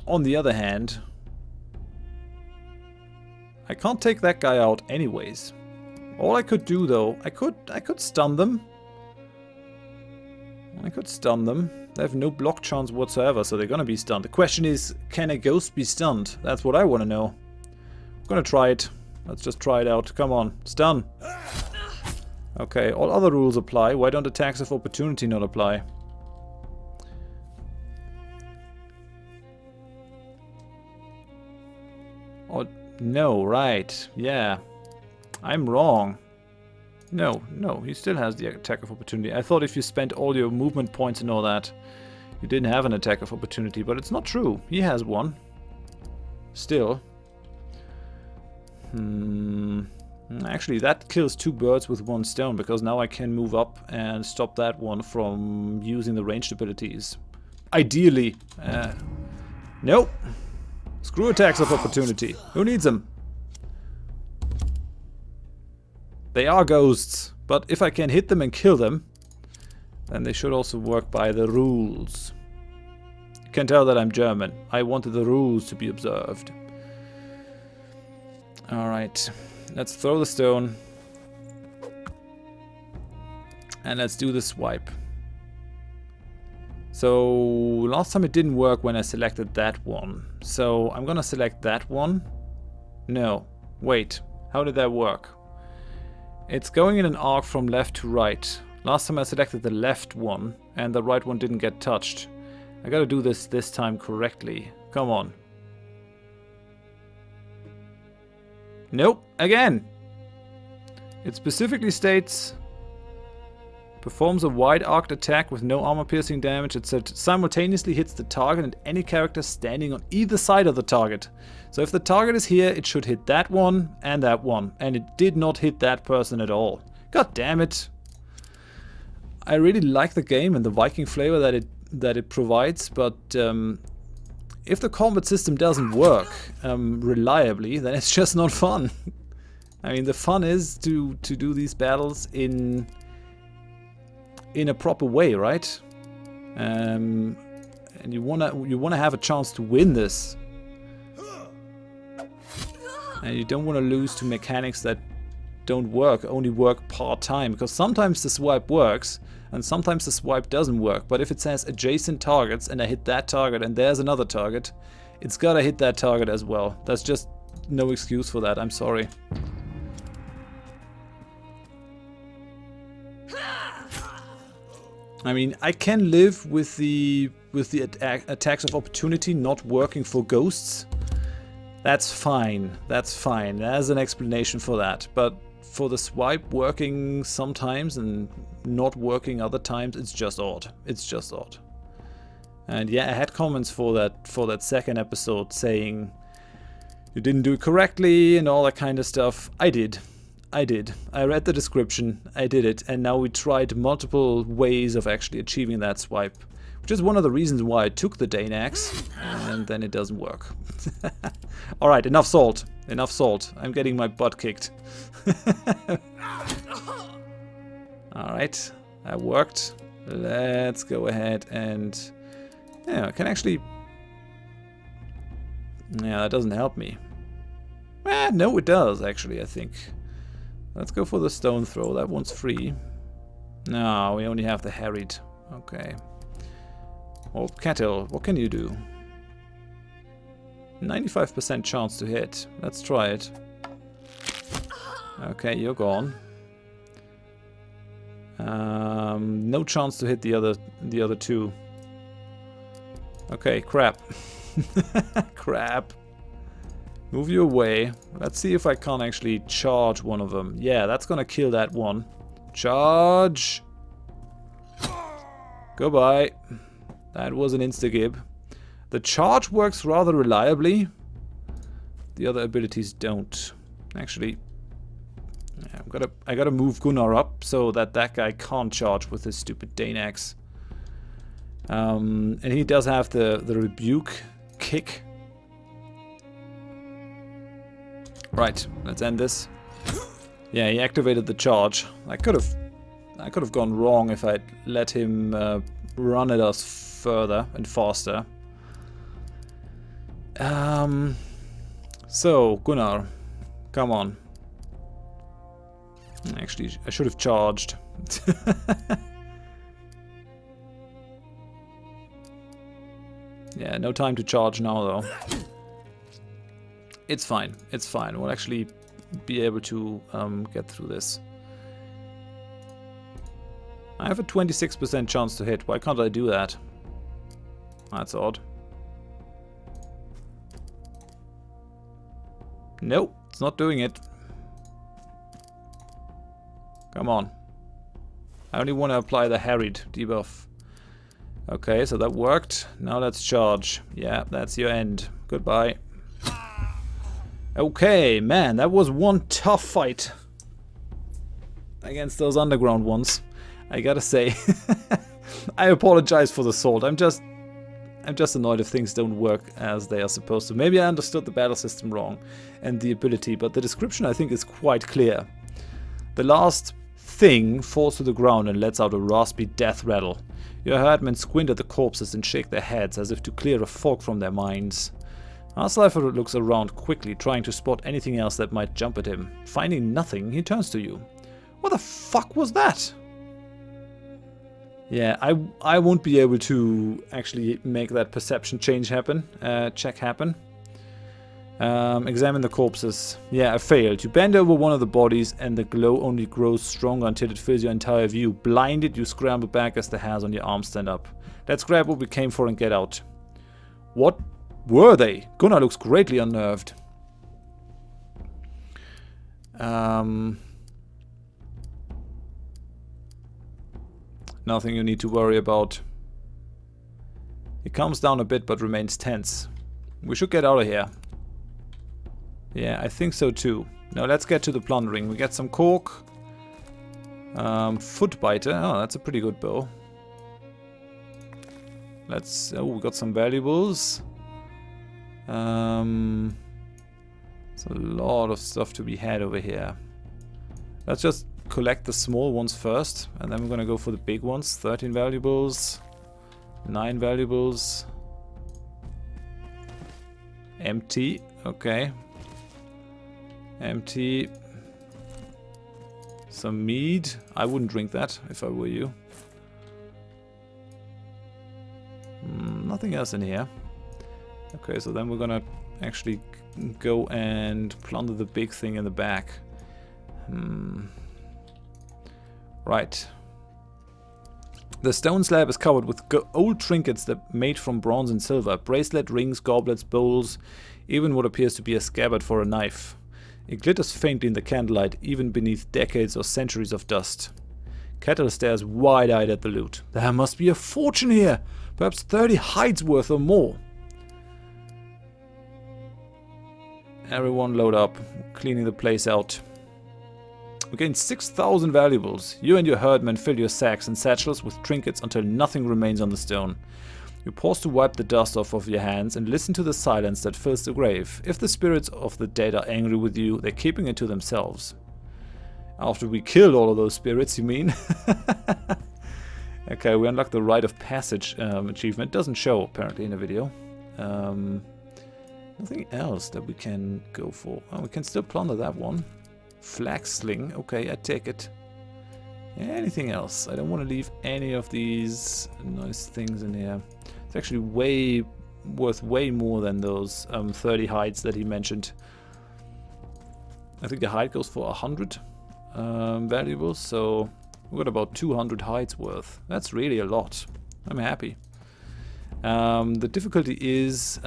On the other hand, I can't take that guy out anyways. All I could do though, I could stun them. I could stun them. They have no block chance whatsoever, so they're gonna be stunned. The question is, can a ghost be stunned? That's what I want to know. I'm gonna try it. Let's just try it out. Come on, stun. Okay, all other rules apply. Why don't attacks of opportunity not apply? Oh, no, right. Yeah. I'm wrong. No, he still has the attack of opportunity. I thought if you spent all your movement points and all that, you didn't have an attack of opportunity, but it's not true. He has one. Still. Actually, that kills two birds with one stone, because now I can move up and stop that one from using the ranged abilities. Ideally. Nope. Screw attacks of opportunity. Who needs them? They are ghosts, but if I can hit them and kill them, then they should also work by the rules. You can tell that I'm German. I wanted the rules to be observed. Alright, let's throw the stone. And let's do the swipe. So, last time it didn't work when I selected that one. So, I'm gonna select that one. No, wait, how did that work? It's going in an arc from left to right. Last time I selected the left one, and the right one didn't get touched. I gotta do this time correctly. Come on. Nope, again! It specifically states... Performs a wide arced attack with no armor piercing damage. It simultaneously hits the target and any character standing on either side of the target. So if the target is here, it should hit that one. And it did not hit that person at all. God damn it. I really like the game and the Viking flavor that it provides, but if the combat system doesn't work reliably, then it's just not fun. I mean, the fun is to do these battles in a proper way, right? And you wanna have a chance to win this, and you don't want to lose to mechanics that don't work, only work part-time, because sometimes the swipe works and sometimes the swipe doesn't work. But if it says adjacent targets and I hit that target and there's another target, it's gotta hit that target as well. That's just no excuse for that. I'm sorry. I mean, I can live with the attacks of opportunity not working for ghosts. That's fine. That's fine. There's an explanation for that. But for the swipe working sometimes and not working other times, it's just odd. It's just odd. And yeah, I had comments for that second episode saying you didn't do it correctly and all that kind of stuff. I did. I did. I read the description, I did it, and now we tried multiple ways of actually achieving that swipe. Which is one of the reasons why I took the Dane axe, and then it doesn't work. Alright, enough salt. Enough salt. I'm getting my butt kicked. Alright, that worked. Let's go ahead and... yeah, I can actually... yeah, that doesn't help me. No, it does, actually, I think. Let's go for the stone throw. That one's free. No, we only have the harried. Okay. Well, Kettle, what can you do? 95% chance to hit. Let's try it. Okay, you're gone. No chance to hit the other two. Okay, crap. Crap. Move you away. Let's see if I can't actually charge one of them. Yeah, that's gonna kill that one. Charge! Goodbye. That was an insta-gib. The charge works rather reliably. The other abilities don't. Actually, yeah, I gotta move Gunnar up so that guy can't charge with his stupid Dane axe. And he does have the rebuke kick. Right, let's end this. Yeah, he activated the charge. I could have gone wrong if I'd let him run at us further and faster. So, Gunnar, come on. Actually, I should have charged. Yeah, no time to charge now, though. It's fine. It's fine. We'll actually be able to get through this. I have a 26% chance to hit. Why can't I do that? That's odd. Nope, it's not doing it. Come on. I only want to apply the harried debuff. Okay, so that worked. Now let's charge. Yeah, that's your end. Goodbye. Okay, man, that was one tough fight against those underground ones. I gotta say. I apologize for the salt. I'm just annoyed if things don't work as they are supposed to. Maybe I understood the battle system wrong and the ability, but the description I think is quite clear. The last thing falls to the ground and lets out a raspy death rattle. Your herdmen squint at the corpses and shake their heads as if to clear a fog from their minds. Arslifer looks around quickly, trying to spot anything else that might jump at him. Finding nothing, he turns to you. What the fuck was that? Yeah, I won't be able to actually make that perception change happen. Check happen. Examine the corpses. Yeah, I failed. You bend over one of the bodies and the glow only grows stronger until it fills your entire view. Blinded, you scramble back as the hairs on your arms stand up. Let's grab what we came for and get out. What were they? Gunnar looks greatly unnerved. Nothing you need to worry about. He calms down a bit but remains tense. We should get out of here. Yeah, I think so too. Now let's get to the plundering. We get some cork. Footbiter. Oh, that's a pretty good bow. Let's... oh, we got some valuables. There's a lot of stuff to be had over here. Let's just collect the small ones first, and then we're gonna go for the big ones. 13 valuables, 9 valuables. Empty, okay. Empty. Some mead. I wouldn't drink that if I were you. Nothing else in here. Okay, so then we're gonna actually go and plunder the big thing in the back. Right. The stone slab is covered with old trinkets that made from bronze and silver. Bracelet, rings, goblets, bowls, even what appears to be a scabbard for a knife. It glitters faintly in the candlelight, even beneath decades or centuries of dust. Kettle stares wide-eyed at the loot. There must be a fortune here! Perhaps 30 hides worth or more. Everyone load up, cleaning the place out. We gain 6,000 valuables. You and your herdmen fill your sacks and satchels with trinkets until nothing remains on the stone. You pause to wipe the dust off of your hands and listen to the silence that fills the grave. If the spirits of the dead are angry with you, they're keeping it to themselves. After we killed all of those spirits, you mean? Okay, we unlocked the Rite of Passage achievement. Doesn't show, apparently, in the video. Nothing else that we can go for. Oh, we can still plunder that one. Flag sling. Okay, I take it. Anything else? I don't want to leave any of these nice things in here. It's actually worth way more than those 30 hides that he mentioned. I think the hide goes for 100 valuables, so we got about 200 hides worth. That's really a lot. I'm happy. The difficulty is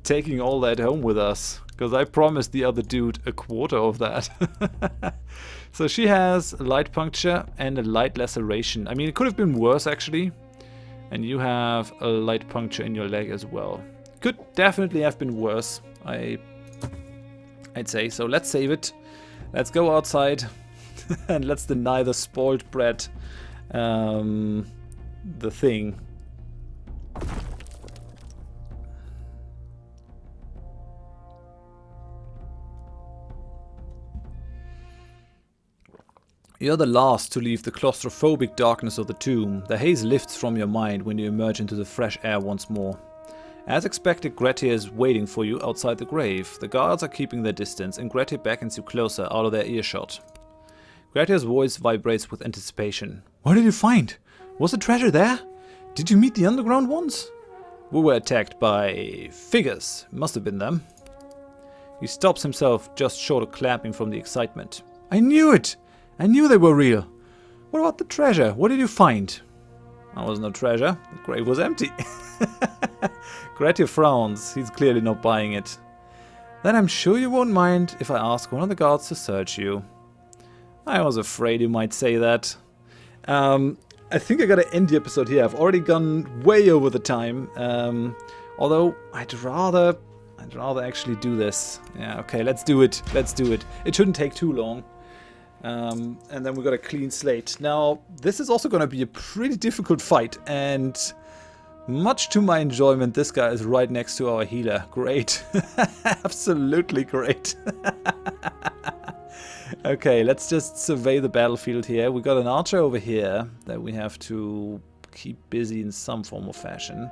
taking all that home with us, because I promised the other dude a quarter of that. So she has light puncture and a light laceration. I mean, it could have been worse actually. And you have a light puncture in your leg as well. Could definitely have been worse, I'd say. So let's save it. Let's go outside and let's deny the spoiled brat the thing. You're the last to leave the claustrophobic darkness of the tomb. The haze lifts from your mind when you emerge into the fresh air once more. As expected, Grettir is waiting for you outside the grave. The guards are keeping their distance, and Grettir beckons you closer, out of their earshot. Grettir's voice vibrates with anticipation. What did you find? Was the treasure there? Did you meet the underground ones? We were attacked by figures. Must have been them. He stops himself just short of clapping from the excitement. I knew it! I knew they were real. What about the treasure? What did you find? There was no treasure. The grave was empty. Grettir frowns. He's clearly not buying it. Then I'm sure you won't mind if I ask one of the guards to search you. I was afraid you might say that. I think I gotta end the episode here. I've already gone way over the time. Although I'd rather actually do this. Yeah, okay, let's do it. Let's do it. It shouldn't take too long. And then we got a clean slate. Now, this is also going to be a pretty difficult fight, and much to my enjoyment, this guy is right next to our healer. Great. Absolutely great. Okay, let's just survey the battlefield here. We got an archer over here that we have to keep busy in some form or fashion.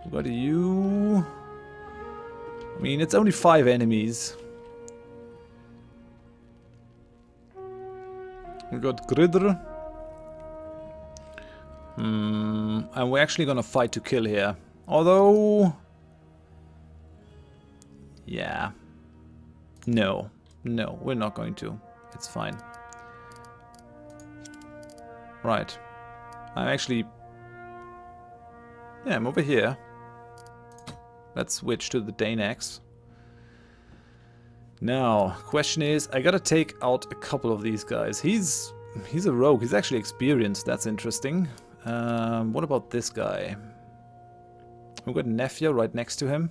We got you. I mean, it's only 5 enemies. We got Gridr. And we're actually gonna fight to kill here. Although... yeah. No. No, we're not going to. It's fine. Right. I'm actually... yeah, I'm over here. Let's switch to the Danish. Now, question is, I gotta take out a couple of these guys. He's a rogue. He's actually experienced. That's interesting. What about this guy? We've got Nefja right next to him.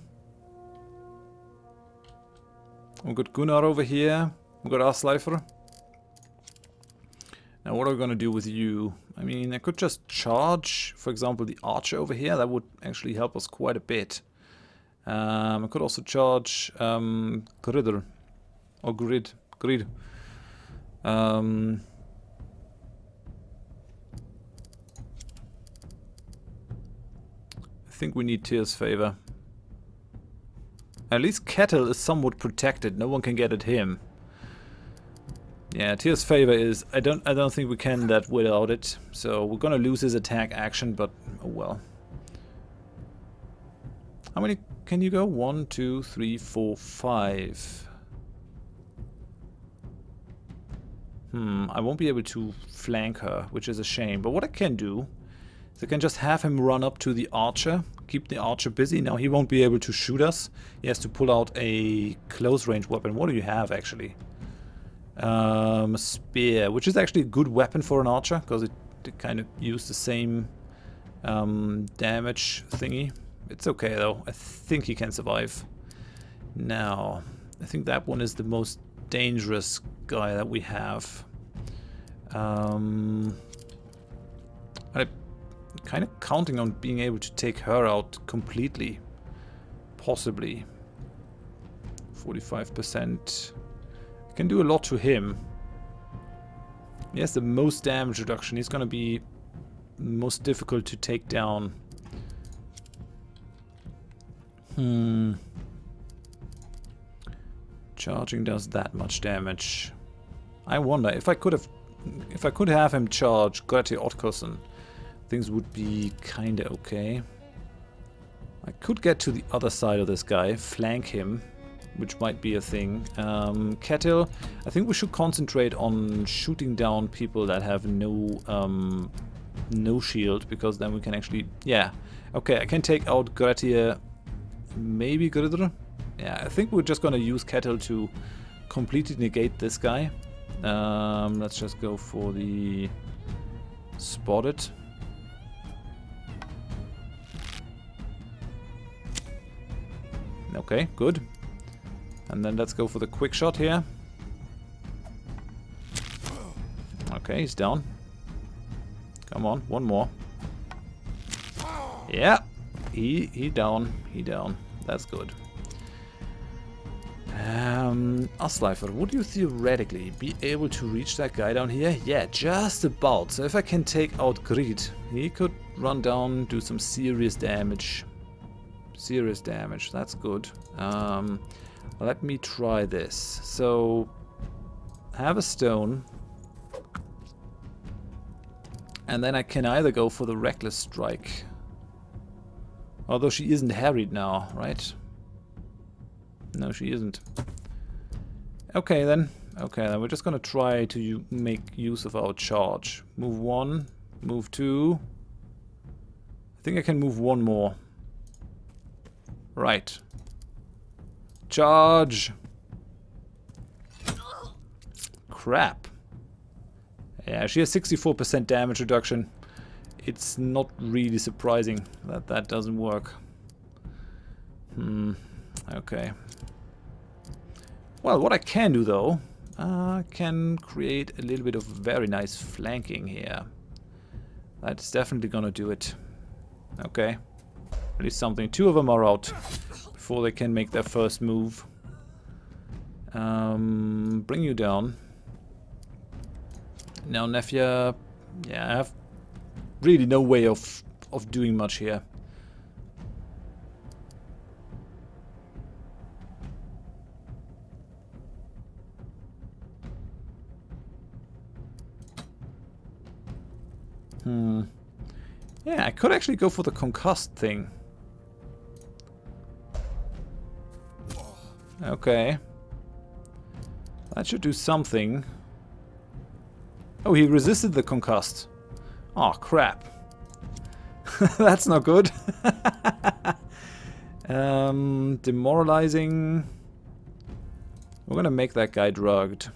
We've got Gunnar over here. We've got Arsleifer. Now, what are we gonna do with you? I mean, I could just charge, for example, the archer over here. That would actually help us quite a bit. I could also charge Gridr. Or Grid. I think we need Tyr's favor. At least Kettle is somewhat protected. No one can get at him. Yeah, Tyr's favor is... I don't think we can that without it. So we're gonna lose his attack action, but oh well. How many can you go? 1, 2, 3, 4, 5. I won't be able to flank her, which is a shame. But what I can do is I can just have him run up to the archer, keep the archer busy. Now he won't be able to shoot us. He has to pull out a close range weapon. What do you have actually? A spear, which is actually a good weapon for an archer because it kind of used the same damage thingy. It's okay though. I think he can survive. Now, I think that one is the most dangerous guy that we have. I'm kind of counting on being able to take her out completely. Possibly. 45%. I can do a lot to him. He has the most damage reduction. He's gonna be most difficult to take down. Charging does that much damage. I wonder if I could have him charge Godi Otkosen, things would be kinda okay. I could get to the other side of this guy, flank him, which might be a thing. Kettle, I think we should concentrate on shooting down people that have no shield, because then we can actually, yeah. Okay, I can take out Gratia, maybe Gridr. Yeah, I think we're just gonna use Kettle to completely negate this guy. Let's just go for the spotted. Okay, good. And then let's go for the quick shot here. Okay, he's down. Come on, one more. Yeah, he down. That's good. Asleifer, would you theoretically be able to reach that guy down here? Yeah, just about. So if I can take out Greed, he could run down, do some serious damage. Serious damage, that's good. Let me try this. So, have a stone. And then I can either go for the reckless strike. Although she isn't harried now, right? No, she isn't. Okay then. Okay, then we're just gonna try to make use of our charge. Move one, move two. I think I can move one more. Right. Charge! Crap. Yeah, she has 64% damage reduction. It's not really surprising that that doesn't work. Okay. Well, what I can do though, I can create a little bit of very nice flanking here. That's definitely gonna do it. Okay. At least something. Two of them are out before they can make their first move. Bring you down. Now, Nefia, yeah, I have really no way of doing much here. Yeah, I could actually go for the conquest thing. Okay. That should do something. Oh, he resisted the conquest. Oh, crap. That's not good. Demoralizing. We're gonna make that guy drugged.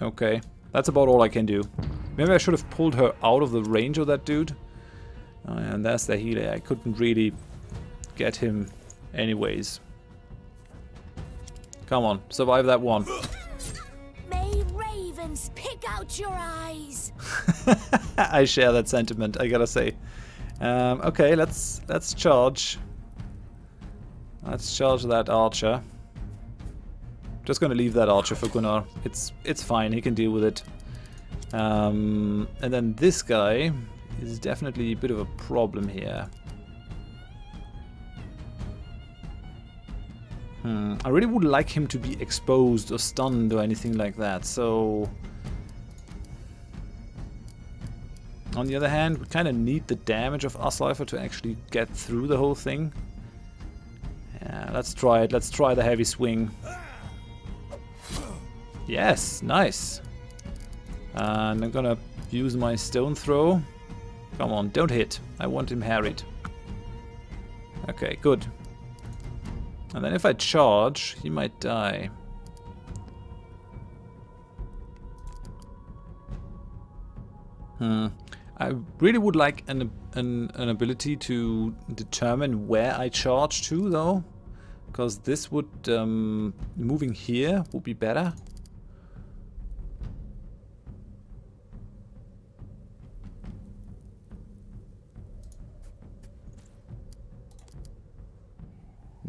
Okay. That's about all I can do. Maybe I should have pulled her out of the range of that dude. And that's the healer. I couldn't really get him anyways. Come on, survive that one. May ravens pick out your eyes. I share that sentiment, I gotta say. Okay, let's charge. Let's charge that archer. Just gonna leave that archer for Gunnar. It's fine, he can deal with it. And then this guy is definitely a bit of a problem here. I really would like him to be exposed or stunned or anything like that, so... On the other hand, we kind of need the damage of Asleifer to actually get through the whole thing. Yeah, let's try it. Let's try the heavy swing. Yes, nice. And I'm gonna use my stone throw. Come on, don't hit. I want him harried. Okay, good. And then if I charge, he might die. I really would like an ability to determine where I charge to, though. Because this would... moving here would be better.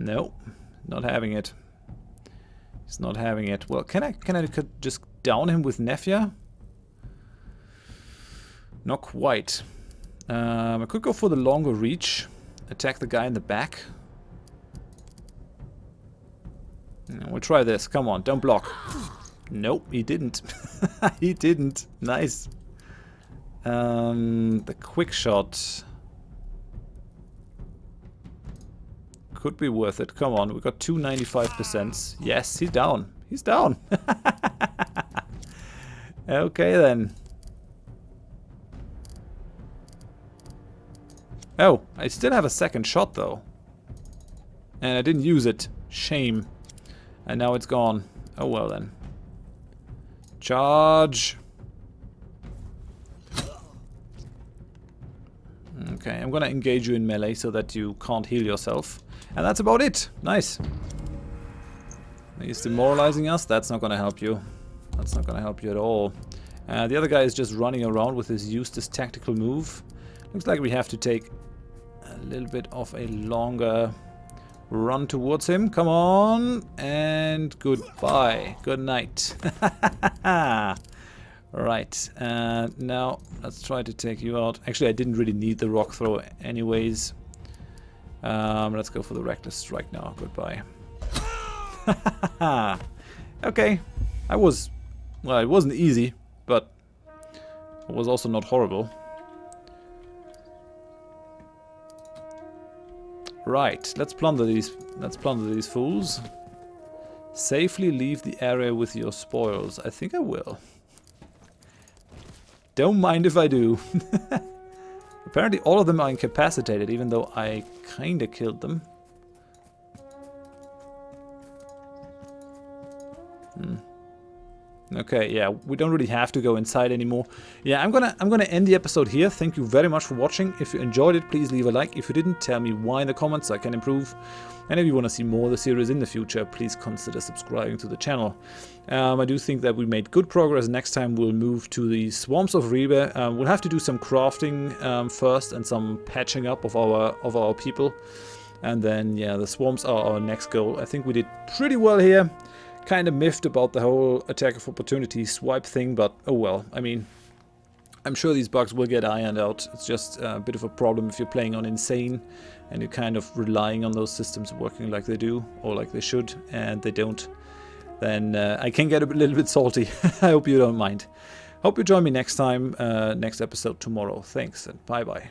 No, not having it. He's not having it. Well, can I could just down him with Nefia? Not quite. I could go for the longer reach. Attack the guy in the back. We'll try this. Come on, don't block. Nope, he didn't. He didn't. Nice. The quick shot could be worth it. Come on, we got 295%. Yes, he's down. He's down. Okay then. Oh, I still have a second shot though. And I didn't use it. Shame. And now it's gone. Oh well then. Charge. Okay, I'm gonna engage you in melee so that you can't heal yourself. And that's about it. Nice. He's demoralizing us. That's not gonna help you. That's not gonna help you at all. The other guy is just running around with his useless tactical move. Looks like we have to take a little bit of a longer run towards him. Come on. And goodbye. Good night. Right. Now let's try to take you out. Actually, I didn't really need the rock throw anyways. Let's go for the reckless strike now. Goodbye. Okay. Well, it wasn't easy, but it was also not horrible. Right, let's plunder these fools. Safely leave the area with your spoils. I think I will. Don't mind if I do. Apparently all of them are incapacitated, even though I kinda killed them. Okay, yeah, we don't really have to go inside anymore. Yeah, I'm gonna end the episode here. Thank you very much for watching. If you enjoyed it, please leave a like. If you didn't, tell me why in the comments so I can improve. And if you want to see more of the series in the future, please consider subscribing to the channel. I do think that we made good progress. Next time we'll move to the Swamps of Ribe. We'll have to do some crafting first and some patching up of our people. And then, yeah, the swamps are our next goal. I think we did pretty well here. Kind of miffed about the whole attack of opportunity swipe thing, but oh well. I mean, I'm sure these bugs will get ironed out. It's just a bit of a problem if you're playing on Insane and you're kind of relying on those systems working like they do or like they should, and they don't. Then I can get a little bit salty. I hope you don't mind. Hope you join me next time, next episode tomorrow. Thanks and bye-bye.